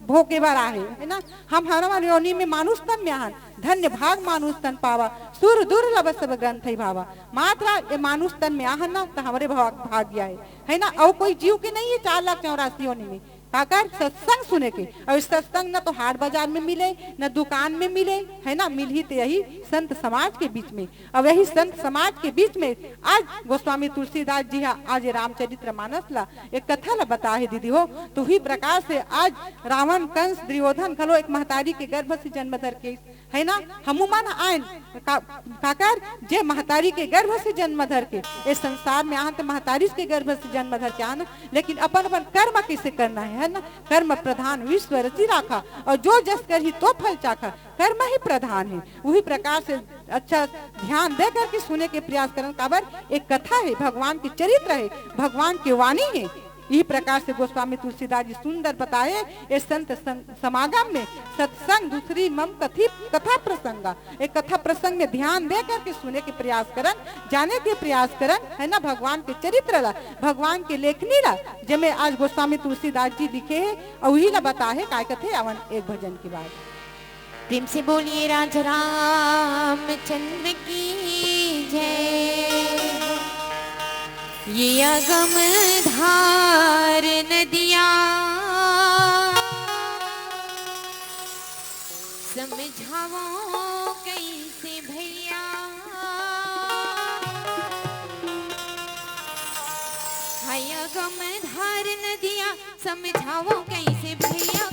भोगे बार आहे, है ना। हम हमारे योनि में मानुष तन में आहन, धन्य भाग मानुष तन पावा, सुर दुर्लभ सब ग्रंथ है भावा। मात्रा ये मानुष तन में आहन ना तो हमारे भाग्य है ना। और कोई जीव के नहीं है 4,84,000 योनि में काकर सत्संग सुने के। और सत्संग न तो हाट बाजार में मिले, न दुकान में मिले, है ना। मिल ही तो यही संत समाज के बीच में। अब यही संत समाज के बीच में आज गोस्वामी तुलसीदास जी आज रामचरित्र मानस ला एक कथा ला बता है दीदी हो। तो ही प्रकार से आज रावण कंस दुर्योधन खलो एक महतारी के गर्भ से जन्म धर के, है ना। हमुमान आयन काकर जे महतारी के गर्भ से जन्म धर के इस संसार में आन तो महतारी के गर्भ से जन्म धर के आना, लेकिन अपन अपन कर्म कैसे करना है ना। कर्म प्रधान विश्व रचि राखा, और जो जस कर ही तो फल चाखा, कर्म ही प्रधान है। वही प्रकार से अच्छा ध्यान दे करके सुने के प्रयास करन, काबर एक कथा है, भगवान की चरित्र है, भगवान की वाणी है। इस प्रकार से गोस्वामी तुलसीदास जी सुंदर बताए इस संत समागम में सत्संग दूसरी मम कथी कथा प्रसंगा। एक कथा प्रसंग में ध्यान दे करके सुने के प्रयास करन, जाने के प्रयास करन, है ना। भगवान के चरित्र ला, भगवान के लेखनी ला जमे आज गोस्वामी तुलसीदास जी लिखे है और वही ला बता है काय कथे अवन एक भजन की बात। प्रेम से बोलिए राजा रामचंद्र की जय। ये अगम धार नदिया समझाओ कैसे भैया, हाय अगम धार नदिया समझाओ कैसे भैया।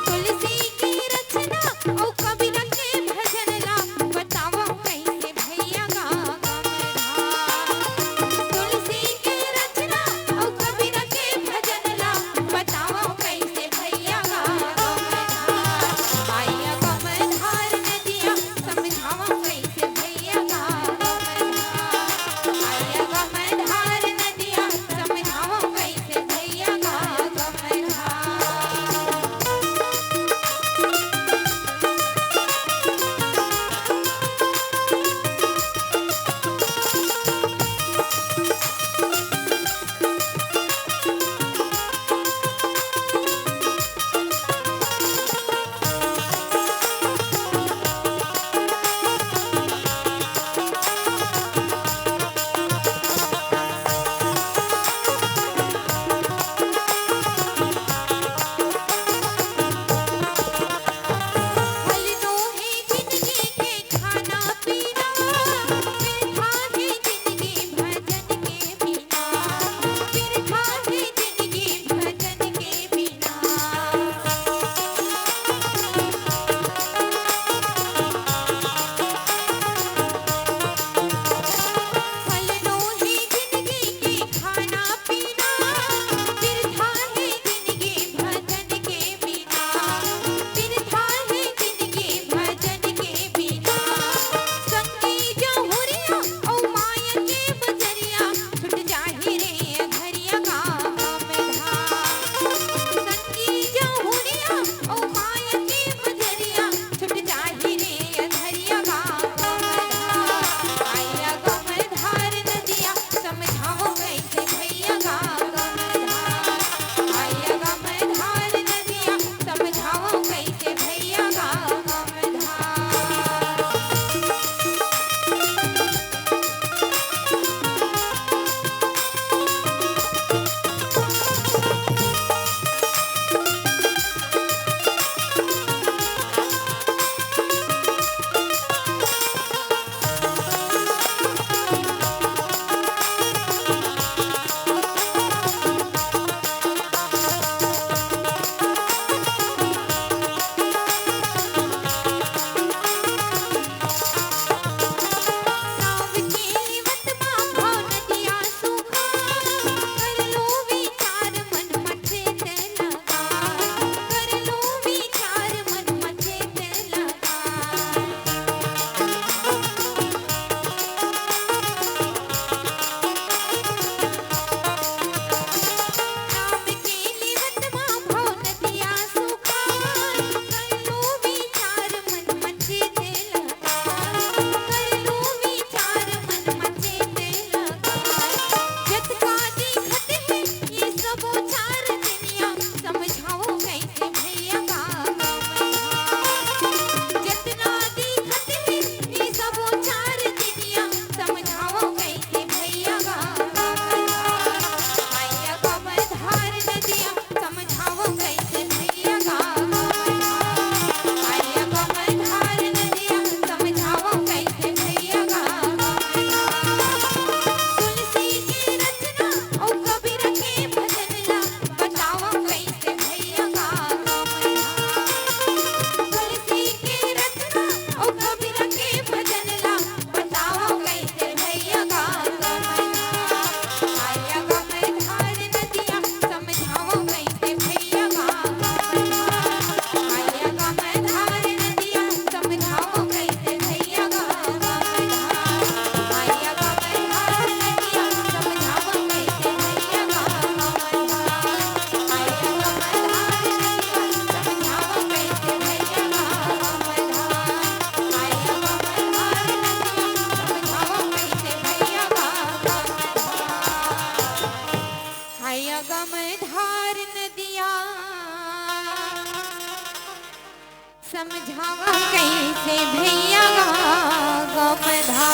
तुलसी समझावा कैसे भैया गोपधार।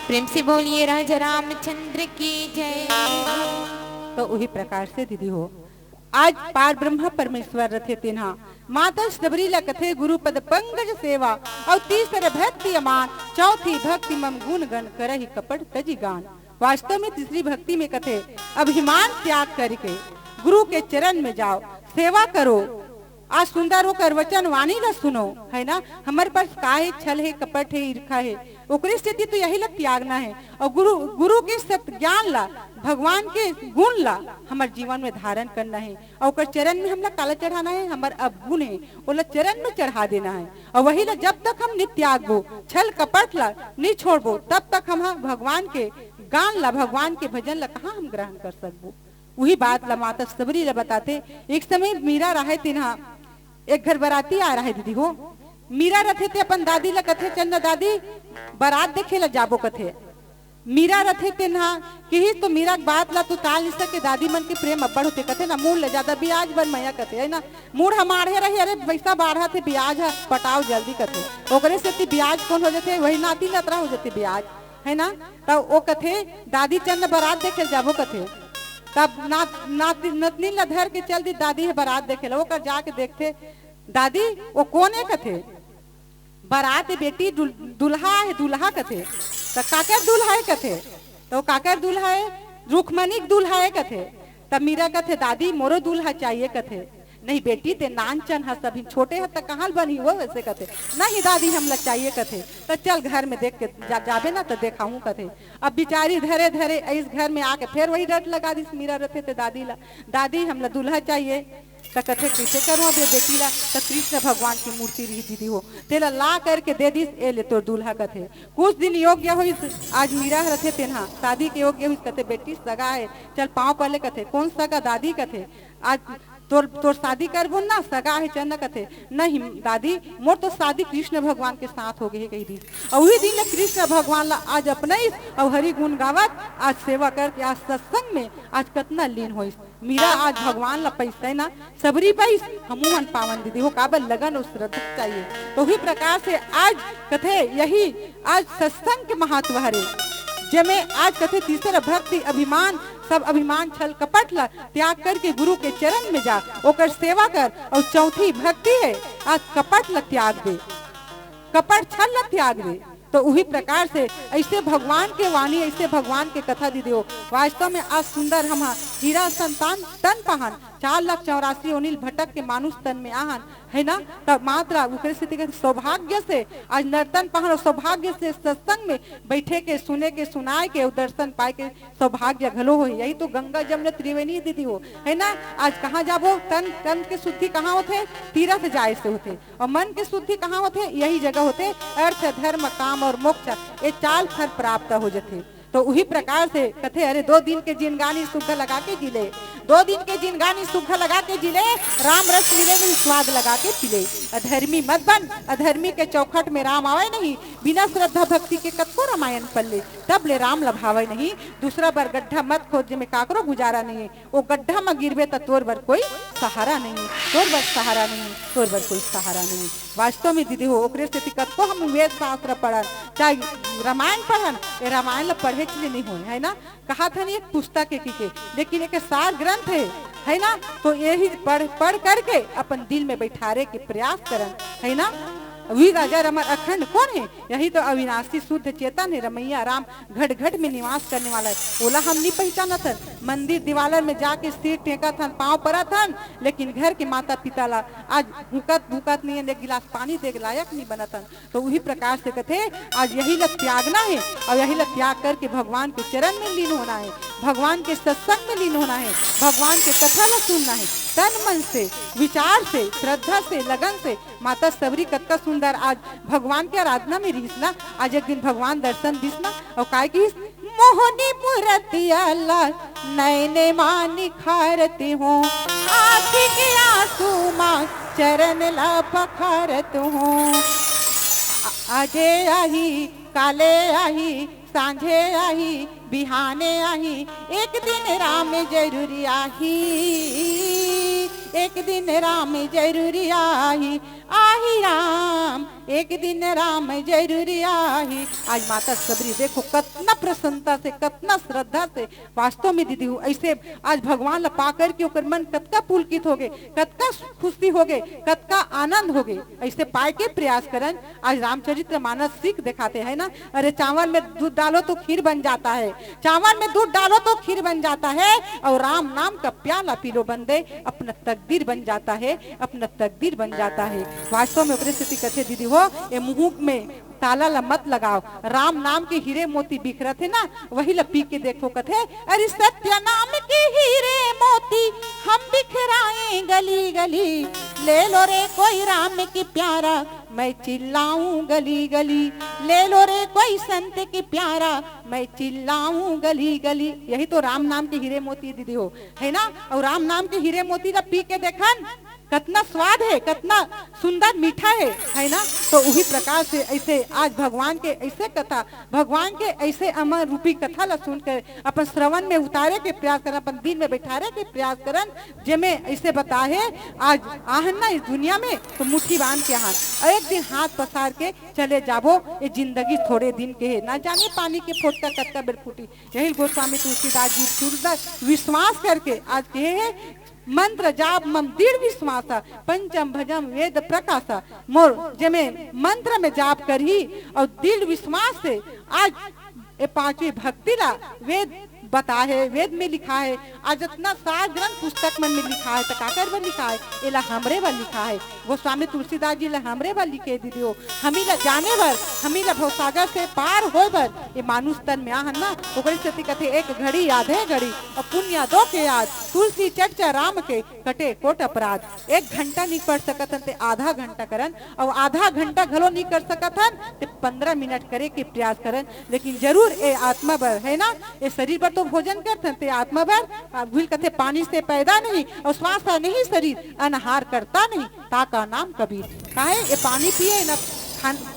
प्रेम से बोलिए राजा रामचंद्र की जय। तो वही प्रकार से दीदी हो आज पार ब्रह्म परमेश्वर रथे तिन्हा माता सबरी ला कथे गुरु पद पंकज सेवा और तीसरे भक्ति अमान चौथी भक्ति मम गुण गण करहि कपट तजी गान। वास्तव में तीसरी भक्ति में कथे अभिमान त्याग करके गुरु के चरण में जाओ सेवा करो। आज सुंदर होकर वचन वाणी ला सुनो है ना। हमारे पास काहे छल है कपट है ईर्खा है ओकरी स्थिति तो यही ला त्यागना है और गुरु के सत्य ज्ञान ला भगवान के गुण ला हमारे जीवन में धारण करना है और ओकर चरण में हमला काला चढ़ाना है। हमारे अब गुण है ओला चरण में चढ़ा देना है और वही ला जब तक हम नहीं त्यागबो छल कपट ला नहीं छोड़बो तब तक हम भगवान के गान ला भगवान के भजन ला कहाँ हम ग्रहण कर सकबो। वही बात ला माता सबरी ला बताते। एक समय मीरा रहे तिन्हा एक घर बराती आ रहा है दीदी हो। मीरा रथे थे अपन दादी ला कथे चन्ना दादी बारात देखे ला जाबो कथे। मीरा रथे थे ना कि तो मीरा बात ला तो ताल सके दादी मन के प्रेम अब्बड़ होते कथे ना मूड ले ज्यादा ब्याज बन मैया कथे है ना मूड हमारे रही अरे पैसा बाढ़ा थे ब्याज है पटाओ जल्दी कथे ओकरे से ब्याज कौन हो जाते वही नाती नतरा हो जाते ब्याज है ना। तब वो कथे दादी चन्ना बारात देखे जाबो कथे तब नतनी ला धर के चल दी दादी है बारात देखे ला ओकर जाके देखते दादी वो कौन है कथे बारात बेटी दुल्हा है दूल्हा कथे तो काकर दूल्हा है कथे तो काकर दूल्हा है रुखमणिक दूल्हा है कथे तब मीरा कथे दादी मोरो दूल्हा चाहिए कथे नहीं बेटी ते नानचन है सभी छोटे है तो कहाँ बनी वो वैसे कथे नहीं दादी हम लग चाहिए कथे तो चल घर में देख के जाबे ना तो देखाऊं कथे। अब बिचारी धरे धरे इस घर में आके फिर वही रट लगा दी मीरा रथे थे दादी ला दादी हम ला दूल्हा चाहिए तो कथे कैसे करूँ अब बेटी ला तो कृष्ण भगवान की मूर्ति रही दीदी हो तेला ला करके दे दी ए ले तो दूल्हा कथे कुछ दिन योग्य हुई आज मीरा रथे तेना शादी के योग्य हुई कथे बेटी सगा है चल पाँव पहले कथे कौन सगा दादी कथे आज तोर शादी करबो ना सगा है चन्न कथे नहीं दादी मोर तो शादी कृष्ण भगवान के साथ हो गई कही दी और वही दिन कृष्ण भगवान ला आज अपने और हरि गुण गावत आज सेवा करके आज सत्संग में आज कितना लीन हो मीरा आज भगवान ला पैसा ना सबरी पैस हमू मन पावन दीदी हो काबल लगन और श्रद्धा चाहिए। तो वही प्रकार से आज कथे यही आज सत्संग के महत्व हरे जमे आज कथे तीसरा भक्ति अभिमान सब अभिमान छल कपट ला त्याग करके गुरु के चरण में जा ओकर सेवा कर और चौथी भक्ति है आज कपट ला त्याग दे कपट छल ला त्याग दे। तो वही प्रकार से ऐसे भगवान के वाणी ऐसे भगवान के कथा दी दो वास्तव में आज सुंदर हम हीरा संतान तन पहन 4,84,000 अनिल भटक के मानुष तन में आहन है ना। तब मात्रा सौभाग्य से आज नर्तन पहन और सौभाग्य से सत्संग में बैठे के सुने के सुनाए के दर्शन पाए के सौभाग्य घलो हो। यही तो गंगा जमुना त्रिवेणी दीदी हो है ना। आज कहाँ जाबो तन के शुद्धि कहाँ होते तीर्थ जाए से होते और मन के शुद्धि कहाँ होते यही जगह होते अर्थ धर्म काम और मोक्ष ये 4 फल प्राप्त हो जाते। तो वही प्रकार से कथे अरे 2 दिन के जिनगानी सुख लगा के जिले 2 दिन के जिनगानी सुख लगा के जिले राम रस मिले नहीं स्वाद लगा के पिले। अधर्मी मत बन अधर्मी के चौखट में राम आवे नहीं बिना श्रद्धा भक्ति के कतको रामायण पल्ले तब ले राम लभावे नहीं। दूसरा बार गड्ढा मत खोज में काकरो गुजारा नहीं है वो गड्ढा में गिरबे तो तोर बर कोई सहारा नहीं तोर बर सहारा नहीं तोर बर कोई सहारा नहीं। वास्तव में दीदी हो ओकरे से कतको हम वेद शास्त्र पढ़न चाहे रामायण पढ़न ये रामायण पढ़े के लिए नहीं हो है ना। कहा था नहीं एक पुस्तक है की लेकिन एक सार ग्रंथ है ना। तो यही पढ़ करके अपन दिल में बैठारे के प्रयास करन है ना। वही राजा रमन अखंड कौन है यही तो अविनाशी शुद्ध चेतन है रमैया राम घट घट में निवास करने वाला है। ओला हम नहीं पहचाना था मंदिर दीवार में जाके सिर टेका था पाँव पड़ा था लेकिन घर के माता पिता ला आज भूकत नहीं है एक गिलास पानी दे लायक नहीं बना था। तो वही प्रकार से कहते आज यही लग त्यागना है और यही लग त्याग करके भगवान के चरण में लीन होना है भगवान के सत्संग में लीन होना है भगवान के कथा ला सुनना है तन मन से विचार से श्रद्धा से लगन से। माता सबरी कतका सुंदर आज भगवान की आराधना में रहीसना। आज एक दिन भगवान दर्शन दिसना और काय की मोहनी मूर्तिया नैने मानी खारती हूँ आँखी के आंसू माँ चरण ला पखारत हूँ। आजे आही काले आही सांझे आही बिहाने आही, एक दिन राम जरूरी आही, एक दिन राम जरूरी आही, आही राम एक दिन राम जरूरी आही। आज माता सबरी देखो कितना प्रसन्नता से, कितना श्रद्धा से, वास्तव में दीदी हूँ ऐसे आज भगवान ला पाकर के ओकर मन कतका पुलकित हो गए, कतका खुशी हो गए, कतका आनंद हो गए। ऐसे पाए के प्रयास करन। आज रामचरित्र मानस सीख दिखाते हैं ना। अरे चावल में दूध डालो तो खीर बन जाता है, चावल में दूध डालो तो खीर बन जाता है, और राम नाम का प्याला पी लो बंदे, अपना तकदीर बन जाता है, अपना तकदीर बन जाता है। वास्तव में ओकरे स्थिति कथे दीदी हो, ये मुंह में ताला ला मत लगाओ। राम नाम के हीरे मोती बिखरा थे ना, वही ला पी के देखो कथे। अरे सत्य नाम के हीरे मोती हम बिखराए गली गली, ले लो रे कोई राम की प्यारा मैं चिल्लाऊं गली गली, ले लो रे कोई संत की प्यारा मैं चिल्लाऊं गली गली। यही तो राम नाम के हीरे मोती दीदी हो, है ना। और राम नाम के हीरे मोती ला पी के देखन कितना स्वाद है, कितना सुंदर मीठा है ना। तो उसी प्रकार से ऐसे आज भगवान के ऐसे कथा, भगवान के ऐसे अमर रूपी कथा ला सुनकर अपन श्रवण में उतारे के प्रयास करन, अपन दिल में बैठारे के प्रयास करन। जेमे ऐसे बता है आज आहन ना इस दुनिया में तो मुट्ठी बांध के आहन, एक दिन हाथ पसार के चले जाबो। ये जिंदगी थोड़े दिन के है, ना जाने पानी के फोटका कतका बेर फूटी। यही गोस्वामी तुलसीदास जी सुंदर विश्वास करके आज के है मंत्र जाप मम दृढ़ विश्वासा, पंचम भजम वेद प्रकाशा। मोर जमे मंत्र में जाप करी और दृढ़ विश्वास से आज ये पांचवी भक्ति ला वेद बता है, वेद में लिखा है। आज इतना सार ग्रंथ पुस्तक मन में लिखा है, तकाकर पर लिखा है, एला हमरे पर लिखा है। गोस्वामी तुलसीदास जी ला हमरे पर लिखे दीदी हो। हमी ला जाने बर, हमी ला भवसागर से पार होए बर ये मानुष तन में आहन ना। ओकरे से कथे एक घड़ी याद है घड़ी और पुण्य दो के याद, तुलसी चर्चा राम के कटे कोट अपराध। एक घंटा नहीं पढ़ सकत हन ते आधा घंटा करन, और आधा घंटा घलो नहीं कर सकत हन ते 15 मिनट करे के प्रयास करन। लेकिन जरूर ये आत्मा बर है ना, ये शरीर पर तो भोजन करते ते आत्मा बर भूल कथे पानी से पैदा नहीं और श्वास नहीं शरीर अनहार करता नहीं, ताका नाम कबीर। काहे ये पानी पिए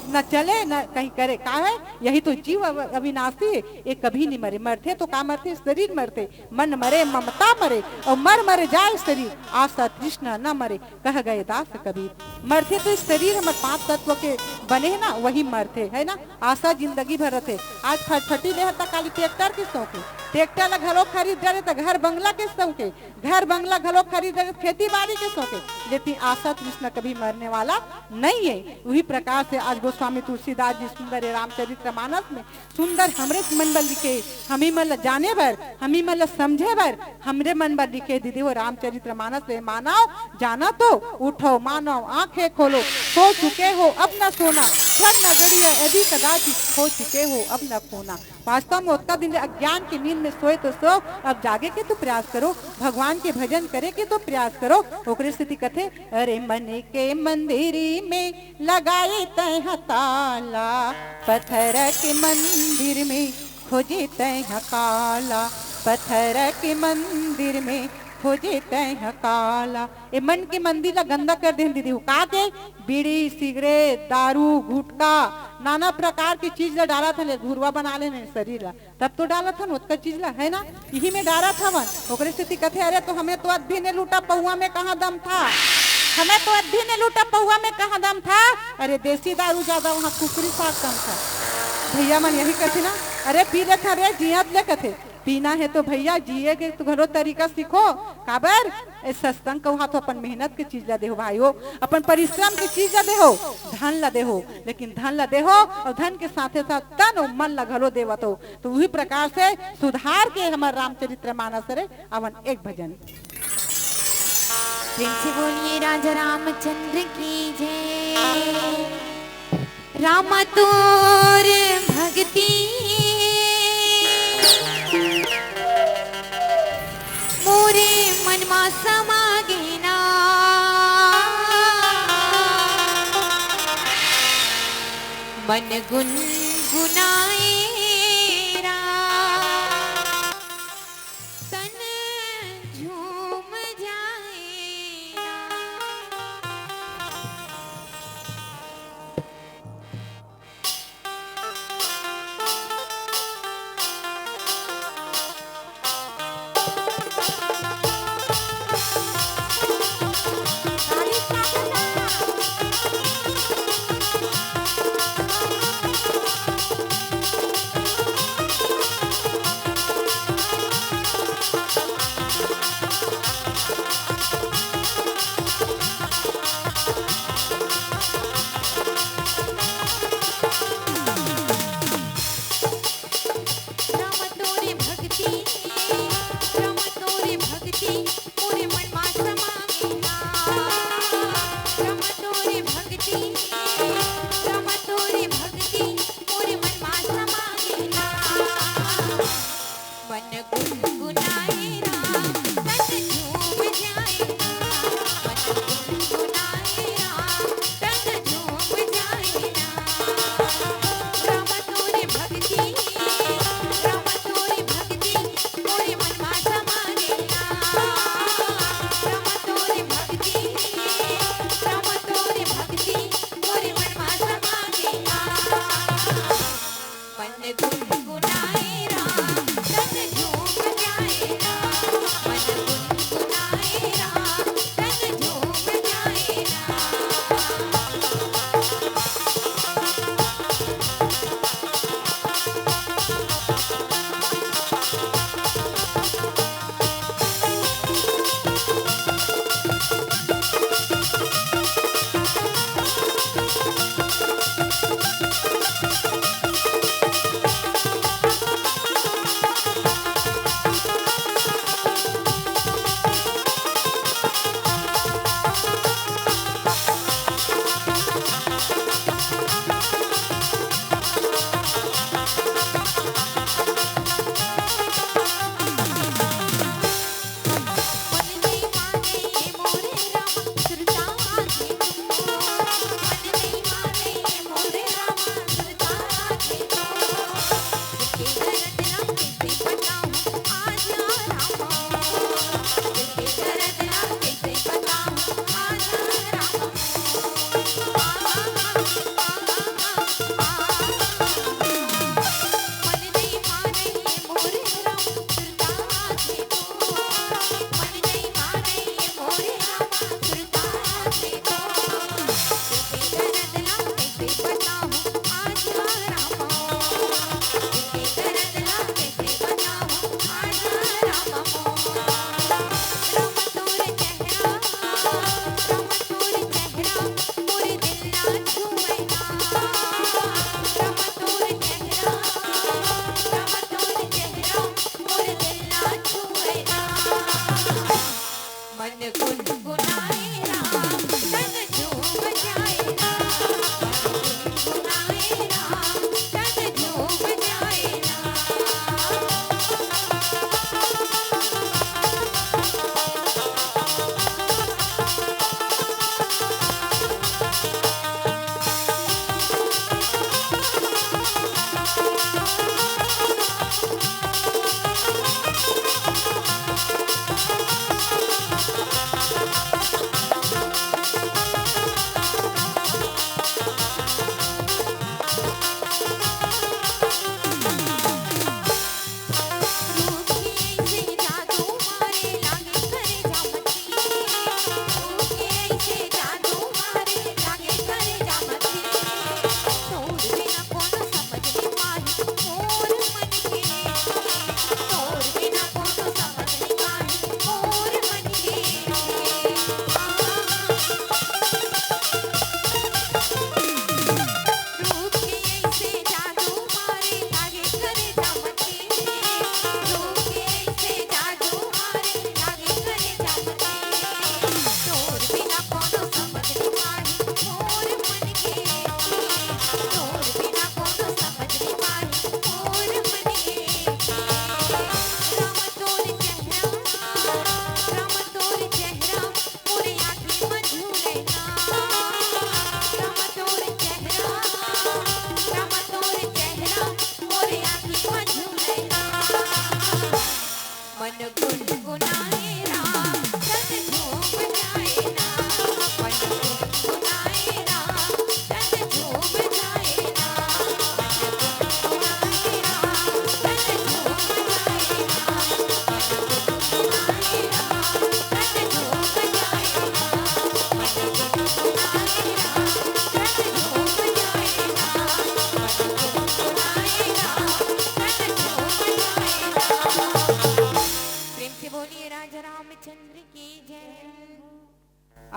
न चले न कहीं करे, का है यही तो जीव अविनाशी है, ये कभी नहीं मरे। मरते तो का मरते, शरीर मरते, मन मरे ममता मरे और मर मर जाए शरीर, आशा तृष्णा न मरे कह गए दास कबीर। मरते तो इस शरीर हमारे 5 तत्व के बने है ना, वही मरते है ना। आशा जिंदगी भर रहते। आज फटफटी ले काली ट्रैक्टर के शौके, ट्रैक्टर ला घलो खरीद रहे तो घर बंगला के शौके, घर बंगला घलो खरीद रहे खेती बाड़ी के शौके, लेकिन आशा तृष्णा कभी मरने वाला नहीं है। वही प्रकार से आज गोस्वामी तुलसीदास जी सुंदर रामचरित्र मानस में सुंदर हमरे मन पर लिखे, हमी मन जाने बर, हमी मन समझे बर हमरे मन पर लिखे दीदी वो रामचरित्र मानस में। मानव जाना तो उठो, मानव आंखें खोलो, सो चुके हो अब न सोना, सब न गड़िया यदि कदाचित खो चुके हो अब न खोना। वास्तव में उतना दिन अज्ञान की नींद में सोए तो सो, अब जागे के तो प्रयास करो, भगवान के भजन करे के तो प्रयास करो। ओकरे स्थिति कथे अरे मन के मंदिर में लगाए तय ताला, पत्थर के मंदिर में खोजे तय काला, पत्थर के मंदिर में खोजे तय काला। ये मन के मंदिर ला गंदा कर दे दीदी का के बीड़ी सिगरेट दारू गुटखा नाना प्रकार की चीज ला डाला था, घुरवा बना लेने शरीर ला, तब तो डाला था उसका चीज ला है ना, यही में डाला था मन। ओकरे स्थिति कथे अरे तो हमें तो अभी ने लूटा पहुआ में कहाँ दम था, हमें तो अभी ने लूटा पहुआ में कहाँ दम था। अरे देसी दारू ज्यादा वहाँ कुकरी साग कम था। भैया मन यही कथे ना, अरे पी ले था रे जियत ले कथे, पीना है तो भैया जिए के तो घरो तरीका सीखो। काबर सत्संग कहा तो अपन मेहनत की चीज ला देहो भाइयों, अपन परिश्रम की चीज ला देहो, धन ला देहो, लेकिन धन ला देहो और धन के साथे साथ तन और मन ला घरो देवत हो। तो वही प्रकार से सुधार के हमारे रामचरित्र मानस रे अवन एक भजन। प्रेम से बोलिए राजा रामचंद्र की जय। रामा तोर भक्ति मोरे मन मा समागे ना, मन गुनगुनाए तन झूम जाए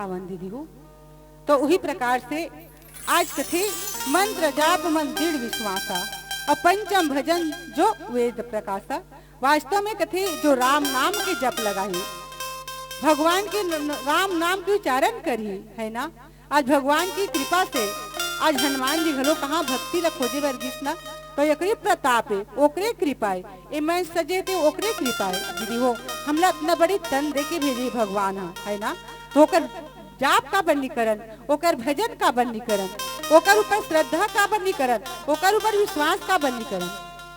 आवन दीदी हो। तो वही प्रकार से आज कथे मंत्र जाप मन दृढ़ विश्वासा और पंचम भजन जो वेद प्रकाशा। वास्तव में कथे जो राम नाम के जप लगाई, भगवान के राम नाम के उच्चारण करी है ना, आज भगवान की कृपा से आज हनुमान जी घलो कहाँ भक्ति ला खोजे बर गिस ना, तो एकरे प्रताप है, ओकरे कृपा है, ए मैं सजे थे ओकरे कृपा है दीदी हो। हमला इतना बड़ी तन दे के भेजे भगवान है ना, तो ओकर जाप का बन्नीकरण, ओकर भजन का बन्नीकरण, ओकर ऊपर श्रद्धा का बन्नीकरण, ओकर ऊपर विश्वास का बन्नीकरण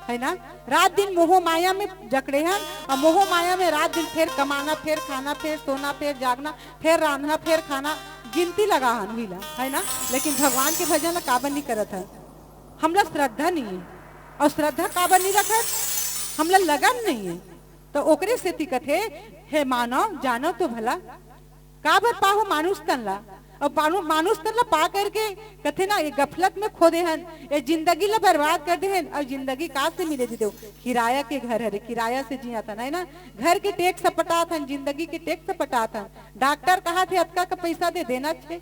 है ना। रात दिन मोह माया में जकड़े हैं और मोह माया में रात दिन फिर कमाना, फिर खाना, फिर सोना, फिर जागना, फिर रांधना, फिर खाना, गिनती लगा हुईला है ना। लेकिन भगवान के भजन ला काबर नहीं करत है, हमला श्रद्धा नहीं है, और श्रद्धा काबर नहीं रखत, हमला लगन नहीं है। तो ओकरे से दिक्कत है मानव जानो तो भला काबर पाहो मानुष तन ला, और मानुष तन ला पा करके कथे ना ये गफलत में खो दे हन, ये जिंदगी ला बर्बाद कर दे हन। और जिंदगी कहाँ से मिले दे, किराया के घर हरे, किराया से जिया था ना, घर के टैक्स पटात हन, जिंदगी के टैक्स पटात हन। डॉक्टर कहा थे अतका का पैसा दे देना छे,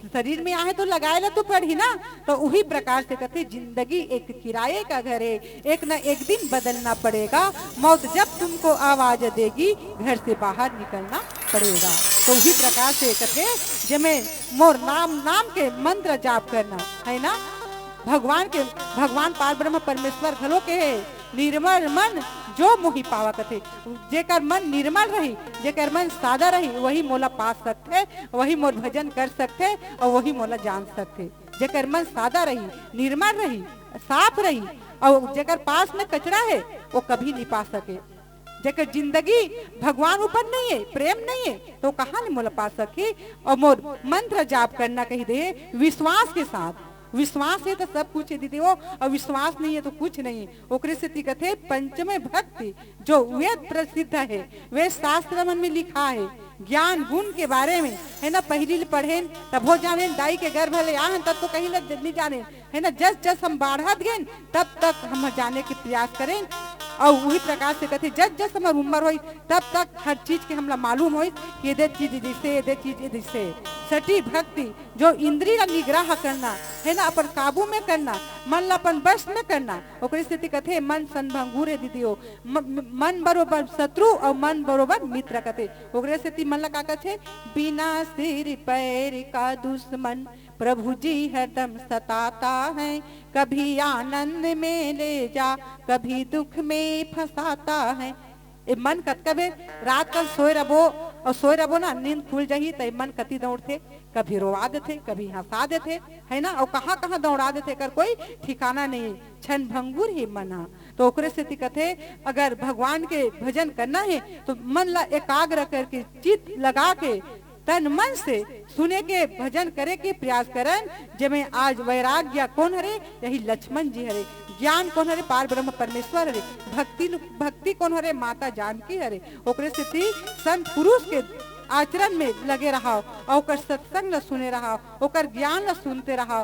शरीर में आए तो लगाए ला तो पड़ी ना। तो वही प्रकार से कहते जिंदगी एक किराए का घर है, एक न एक दिन बदलना पड़ेगा, मौत जब तुमको आवाज देगी घर से बाहर निकलना पड़ेगा। तो वही प्रकार से कहते जमे मोर नाम के मंत्र जाप करना है ना। भगवान पार ब्रह्म परमेश्वर घलो के है, निर्मल मन जो मोहि पावा कथे, जेकर मन निर्मल रही, जेकर मन सादा रही, वही मोला पा सकते, वही मोर भजन कर सकते और वही मोला जान सकते। जेकर मन सादा रही, निर्मल रही, साफ रही, और जेकर पास में कचरा है वो कभी नहीं पा सके। जेकर जिंदगी भगवान ऊपर नहीं है, प्रेम नहीं है, तो कहाँ नहीं मोला पा सके। और मोर मंत्र जाप करना कही दे विश्वास के साथ, विश्वास है तो सब कुछ है दीदी हो, और विश्वास नहीं है तो कुछ नहीं है। ओकरे से दिक्कत है पंचमे भक्ति जो वेद प्रसिद्ध है, वेद शास्त्र मन में लिखा है ज्ञान गुण के बारे में है ना। पहली पढ़े तब हो जाने दाई के गर्भ ले आहन तब तो कहीं नहीं जाने है ना। जस हम बढ़त गए तब तक हम जाने के प्रयास करें, और वही प्रकार से कहते जस हमार उम्र हो तब तक हर चीज के हमला मालूम हो कि ये चीज जैसे ये चीज जैसे। सटी भक्ति जो इंद्रिय निग्रह करना है ना, अपन काबू में करना, मन ला अपन बस में करना। ओकरे स्थिति कहते मन संभंगुर है दीदी हो, मन बरोबर शत्रु और मन बरोबर मित्र कहते। ओकरे स्थिति मन ला का कहते बिना सिर पैर का दुश्मन प्रभु जी हरदम सताता है, कभी आनंद में ले जा कभी दुख में फंसाता है। ए मन कतकबे रात का सोए रबो ना, नींद खुल जाही तो मन कति दौड़ते, कभी रोवा देते, कभी हंसा देते है ना, और कहाँ कहाँ दौड़ा देते कर कोई ठिकाना नहीं, क्षण भंगुर ही मना। तो ओकरे से दिक्कत है अगर भगवान के भजन करना है तो मन ला एकाग्र करके चित लगा के तन मन से सुने के भजन करे के प्रयास करन। जमे आज वैराग्य कौन हरे, यही लक्ष्मण जी हरे, ज्ञान कौन हरे, पार ब्रह्म परमेश्वर हरे, भक्ति कौन हरे, माता जानकी हरे। ओकरे से संत पुरुष के आचरण में लगे रहा, और सत्संग ल सुने रहा, ओकर ज्ञान ल सुनते रहा।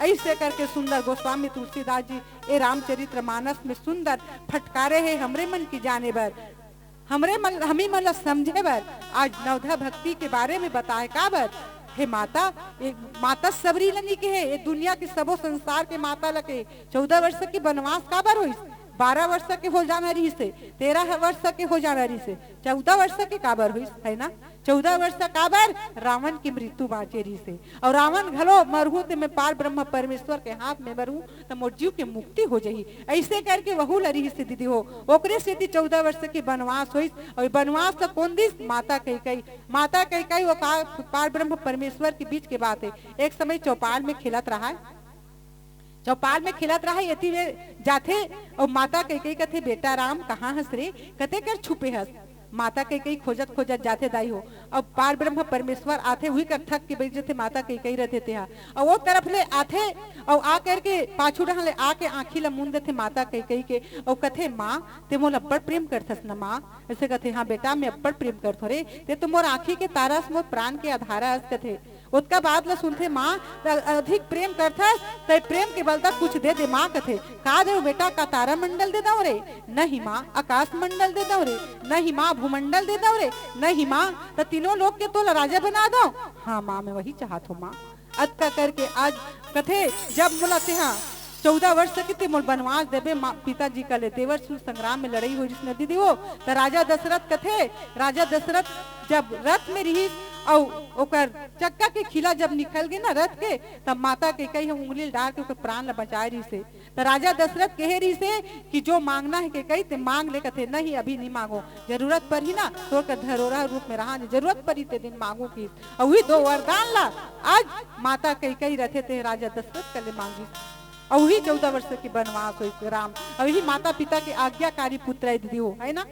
ऐसे करके सुंदर गोस्वामी तुलसीदास जी ए रामचरित्र मानस में सुंदर फटकारे है हमरे मन की जाने बर, हमी मन समझे बर। आज नवधा भक्ति के बारे में बताए का बर, हे माता माता सबरी लनी के है, ये दुनिया के सबो संसार के माता लगे 14 वर्ष की वनवास का बर हुई, 12 वर्ष के हो जाना रही से, 13 वर्ष के हो जाना रही से, 14 वर्ष के काबर हुई है ना। 14 वर्ष काबर रावण की मृत्यु बाचे रही से, और रावण घलो मरहू ते मैं पार ब्रह्म परमेश्वर के हाथ में मरहू तो मोर जीव के मुक्ति हो जाही। ऐसे करके वहू लरी से दीदी हो, ओकरे से 14 वर्ष की वनवास हुई। और वनवास तो कौन दिस, माता कैकई वो पार ब्रह्म परमेश्वर के बीच के बात है। एक समय चौपाल में खिलत रहा है, चौपाल में खिलत रहा यति वे जाथे, और माता कई कथे बेटा राम कहाँ हंस रे, कते कर छुपे हंस। माता कई खोजत खोजत जाते दाई हो, अब पार ब्रह्म परमेश्वर आते हुई कर थक के बैठ जाते, माता कई रहते थे, और वो तरफ ले आते और आ करके पाछू डहा ले आके आँखी ला मूंद देते माता कई के, और कथे माँ ते मोल अब्बड़ प्रेम करथस न माँ। ऐसे कथे हाँ बेटा मैं अब्बड़ प्रेम करथो रे, ते तो मोर आँखी के तारस मोर प्राण के आधारस कथे। उसका बात ला सुनथे माँ अधिक प्रेम करथस तो प्रेम के बल तक कुछ दे दे माँ कथे का दे बेटा का तारा मंडल दे दो रे नहीं माँ आकाश मंडल दे दो रे नहीं माँ भूमंडल दे दो रे नहीं माँ तो तीनों लोग के तो राजा बना दो हाँ माँ मैं वही चाहत हूँ माँ अतका करके आज कथे जब बोला थे हाँ 14 वर्ष तक ते मोल वनवास देवे पिताजी का ले देवर सुर संग्राम में लड़ाई हुई जिसने दीदी वो तो राजा दशरथ कथे राजा दशरथ जब रथ में रही और ओकर चक्का के खिला जब निकल गए ना रथ के तब माता के कई उंगली डाल के ओकर प्राण ल बचाए रही से तो राजा दशरथ कहे रही से कि जो मांगना है के कही ते मांग ले कथे नहीं अभी नहीं मांगो जरूरत पर ही ना तो धरोहर रूप में रहा जरूरत पड़ी ते दिन मांगो की और वही 2 वरदान ला आज माता कई रहते थे राजा दशरथ कले मांगी और वही 14 वर्ष की वनवास हुई राम और यही माता पिता के आज्ञाकारी पुत्र दीदी हो है ना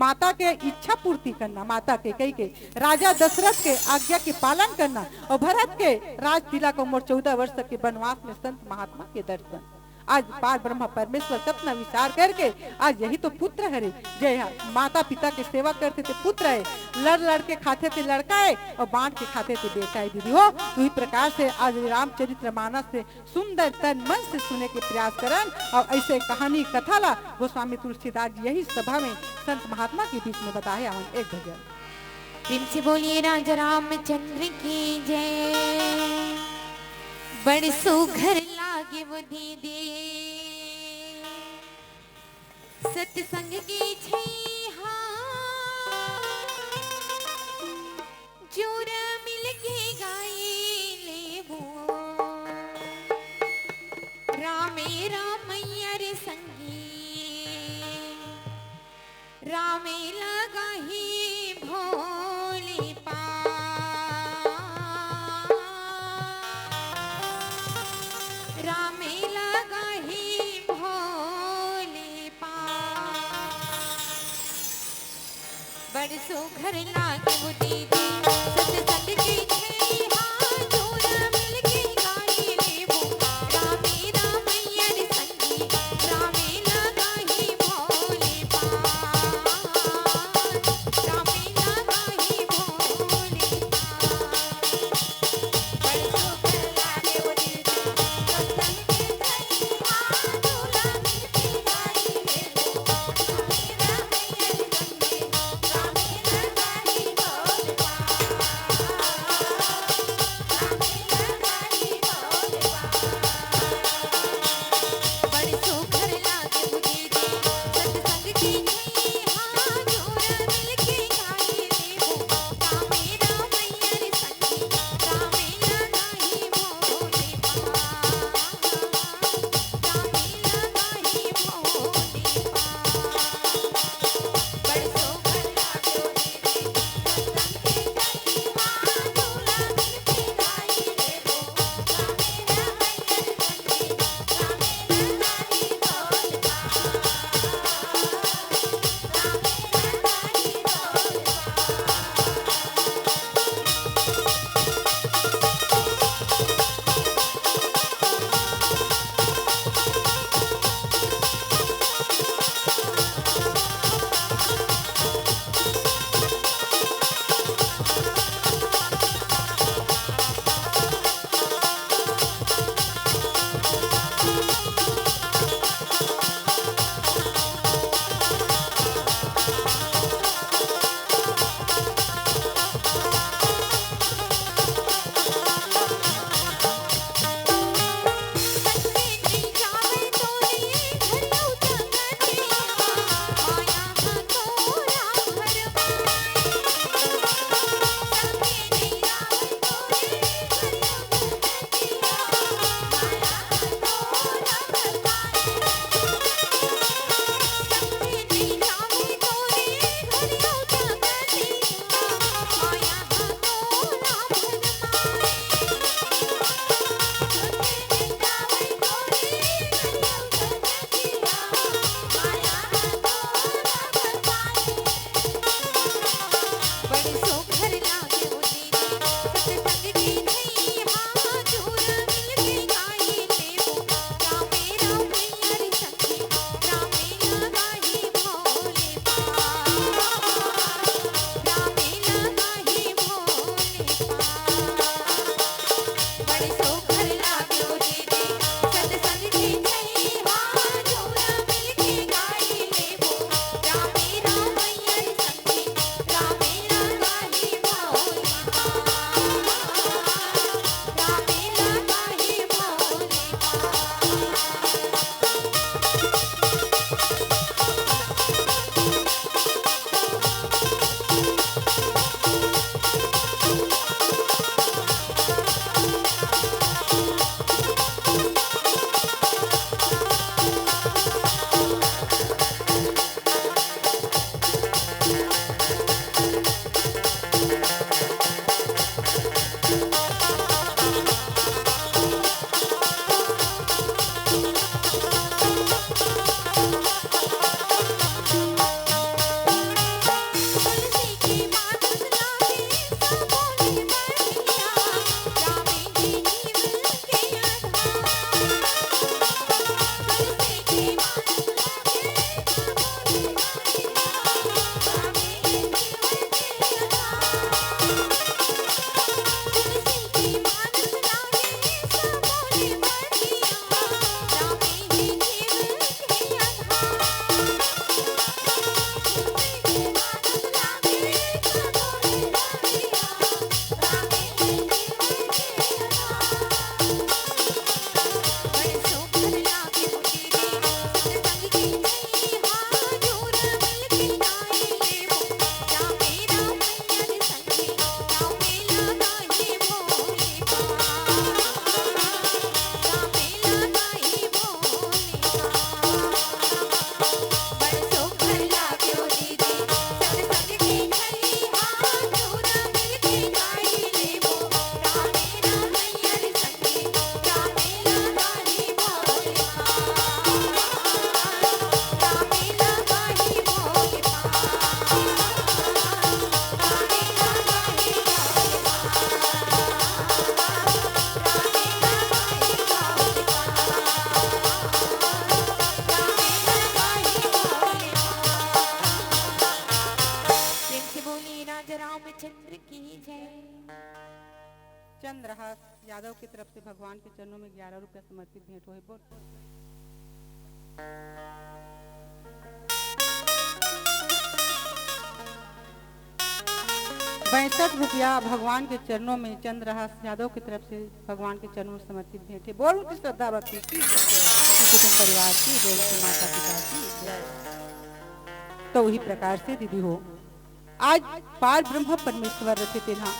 माता के इच्छा पूर्ति करना माता के कई के राजा दशरथ के आज्ञा के पालन करना और भरत के राज तिलक उम्र 14 वर्ष के वनवास में संत महात्मा के दर्शन आज पार ब्रह्मा परमेश्वर सपना विचार करके आज यही तो पुत्र है जय माता पिता के सेवा करते थे पुत्र है लड़ के खाते थे लड़का है और बांट के खाते थे बेटा है दीदी हो तो इस प्रकार से आज रामचरित्र मानस से सुंदर तन मन से सुने के प्रयास करन और ऐसे कहानी कथा ला गोस्वामी तुलसीदास जी यही सभा में संत महात्मा के बीच में बताए आवन एक भजन प्रेम से बोलिए राजा रामचंद्र की जय बड़ सुघर लागे वो दीदी सत्संग की छैहा जोर मिल के गाए लेबो रामे रामैया रे संगी रामे लगा ही भोले पा रामे लगा ही भोले पा बड़ सुघर लागे वो दीदी सत्संग की छैहा जोर मिल के गाए लेबो रामे रामैया रे संगी रामे लगा ही भोले पा रामे लगा ही भोले पा बड़ सुघर लागे वो दीदी सत्संग की छैहा जोर मिल के गाए लेबो रामे रामैया रे संगी रामे लगा ही भोले पा चंद्रहास यादव की तरफ से भगवान के चरणों में 11 रुपया समर्पित भेंट हुए। बोल। 62 रुपया भगवान के चरणों में चंद्रहास यादव की तरफ से भगवान के चरणों में समर्पित भेंट है। बोल की श्रद्धा भक्ति की कुटुंब परिवार की जय, माता पिता की जय। तो वही प्रकार से दीदी हो, आज पार ब्रह्म परमेश्वर रखे तेना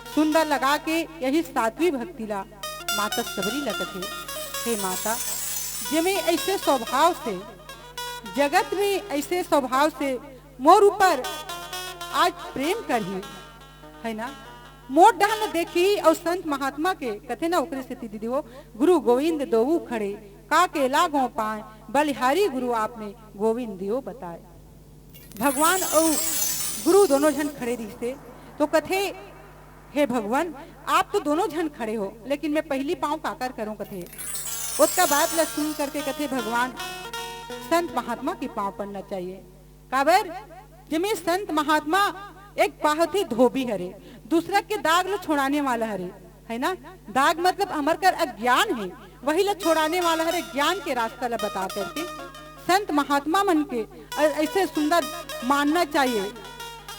सुंदर लगा के यही सातवीं भक्ति ला माता सबरी लगत है। हे माता, जिमें ऐसे स्वभाव से जगत में ऐसे स्वभाव से मोर ऊपर आज प्रेम करही है ना, मोट डहन देखी और संत महात्मा के कथे ना ओकरे से दीदी हो, गुरु गोविंद दोऊ खड़े का के लागो पाए बलिहारी गुरु आपने गोविंद दियो बताए। भगवान और गुरु दोनों जन खड़े दिखते तो कथे हे भगवान आप तो दोनों जन खड़े हो, लेकिन मैं पहली पाँव काकर करूं कथे। उसका बात ला सुन करके कथे भगवान संत महात्मा की पाँव पड़ना चाहिए। काबर जिमें संत महात्मा एक पाहती धोबी हरे, दूसरा के दाग लो छोड़ाने वाला हरे, है ना। दाग मतलब अमर कर अज्ञान है, वही ला छोड़ाने वाला हरे, ज्ञान के रास्ता ला बता करके संत महात्मा मन के ऐसे सुंदर मानना चाहिए,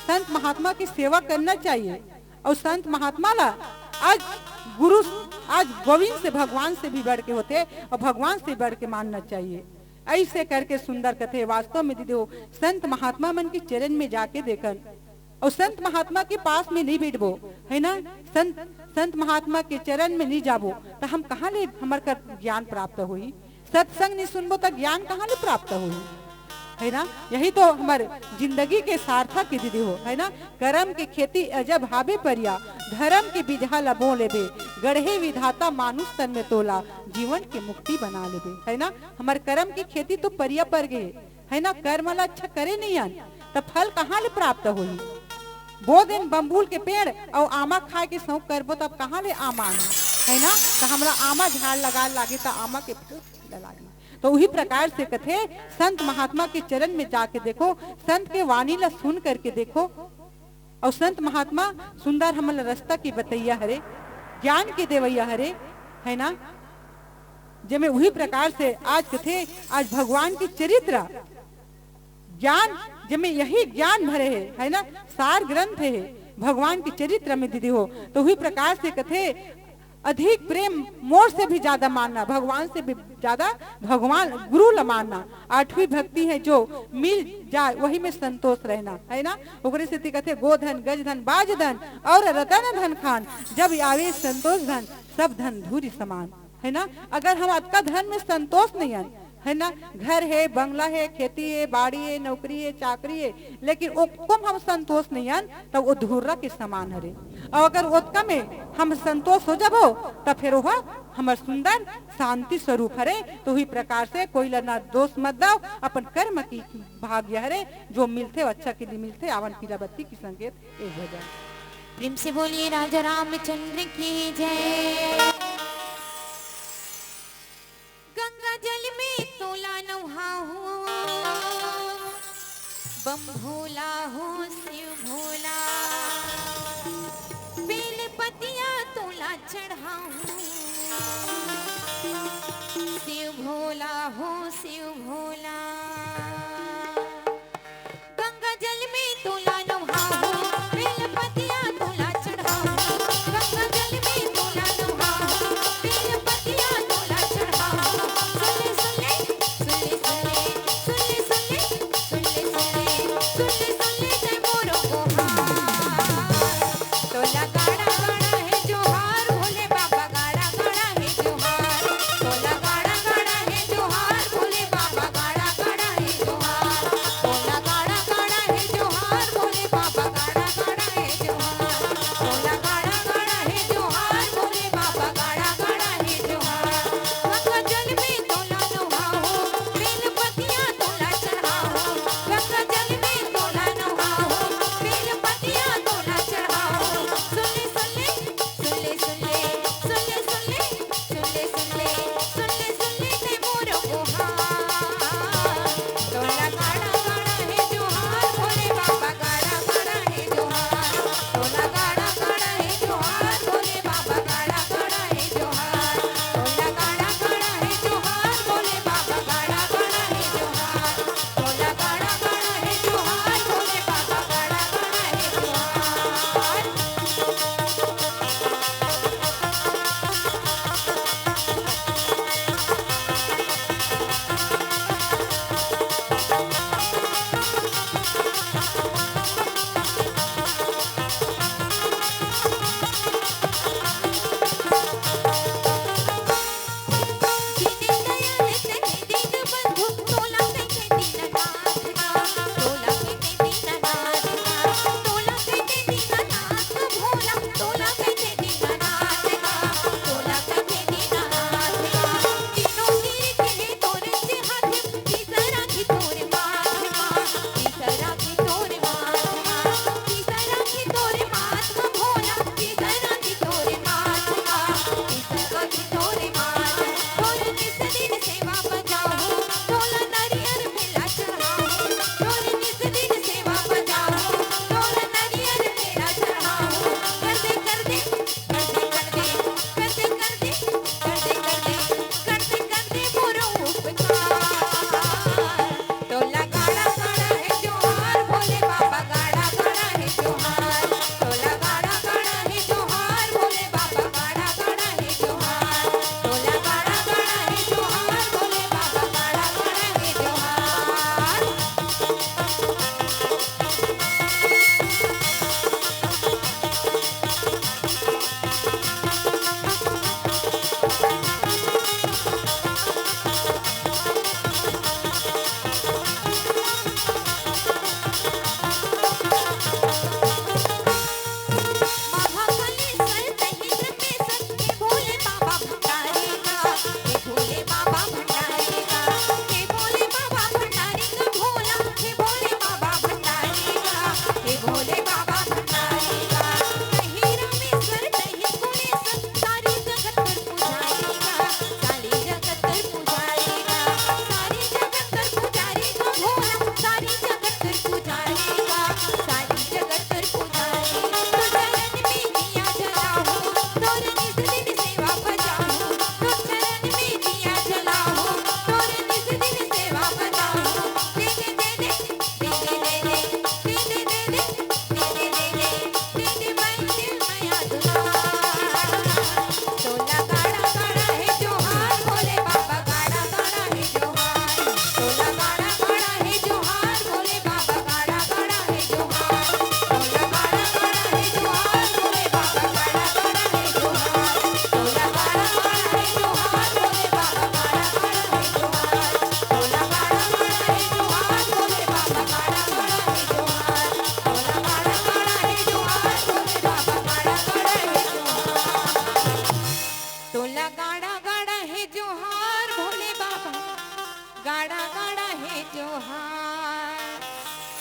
संत महात्मा की सेवा करना चाहिए। और संत महात्मा ला आज गुरु, आज गोविंद से भगवान से भी बढ़ के होते और भगवान से बढ़ के मानना चाहिए। ऐसे करके सुंदर कथे वास्तव में दीदी हो, संत महात्मा मन के चरण में जाके देखन और संत महात्मा के पास में नहीं बैठबो, है ना, संत महात्मा के चरण में नहीं जाबो तो हम कहाँ ले हमार का ज्ञान प्राप्त हुई। सत्संग नहीं सुनबो तो ज्ञान कहाँ ले प्राप्त हुई, है ना। यही तो हमारे जिंदगी के सार्थक की दीदी हो, है ना। कर्म की खेती अजब हाबे परिया, धर्म के बिजहा लबो लेबे, गढ़े विधाता मानुष तन में तोला, जीवन के मुक्ति बना लेबे, है ना। हमारे कर्म की खेती तो परिया पर गए, है ना। कर्म ला अच्छा करे नहीं आन तो फल कहाँ ले प्राप्त हुई। वो दिन बम्बूल के पेड़ और आमा खाए के शौक करबो तब कहाँ ले आमा आनी, है ना। तो हमरा आमा झाड़ लगा लागे तो आमा के फूल लागे। तो वही प्रकार से कथे संत महात्मा के चरण में जाके देखो, संत के वाणी ला सुन करके देखो और संत महात्मा सुंदर हमल रास्ता की बतैया हरे, ज्ञान की देवैया हरे, है ना। जब वही प्रकार से आज कथे आज भगवान की चरित्र ज्ञान जब यही ज्ञान भरे है ना, सार ग्रंथ है भगवान की चरित्र में दीदी हो। तो वही प्रकार से कथे अधिक प्रेम मोर से भी ज्यादा मानना, भगवान से भी ज्यादा भगवान गुरु ला मानना। 8वीं भक्ति है जो मिल जाए वही में संतोष रहना, है ना। ओकरे से कहते गोधन गजधन बाजधन और रतन धन खान, जब आवे संतोष धन सब धन धूरी समान, है ना। अगर हम आपका धन में संतोष नहीं है ना, घर है बंगला है खेती है बाड़ी है नौकरी है चाकरी है, लेकिन उसको हम संतोष नहीं है तो वो धूर्रा के समान हरे। और अगर उसका में हम संतोष हो जाबो तो फिर वह हमार सुंदर शांति स्वरूप हरे। तो ही प्रकार से कोई ना दोष मत दो, अपन कर्म की भाग्य हरे, जो मिलते अच्छा के लिए मिलते। आवन पीला बत्ती की संकेत एक भजन। प्रेम से बोलिए राजा रामचंद्र की जय। गंगा जल में तोला नहाऊं, बम भोला हो शिव भोला, बेल पतिया तोला चढ़ाऊं, शिव भोला हो शिव भोला। गंगा जल में तोला नहाऊं, बेल पतिया तोला चढ़ाऊं, गंगा जल में तोला नहाऊं, बेल पतिया तोला चढ़ाऊं। जोहार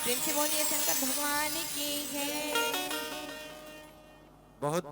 प्रेम से बोलिए शंकर भगवान की जय। बहुत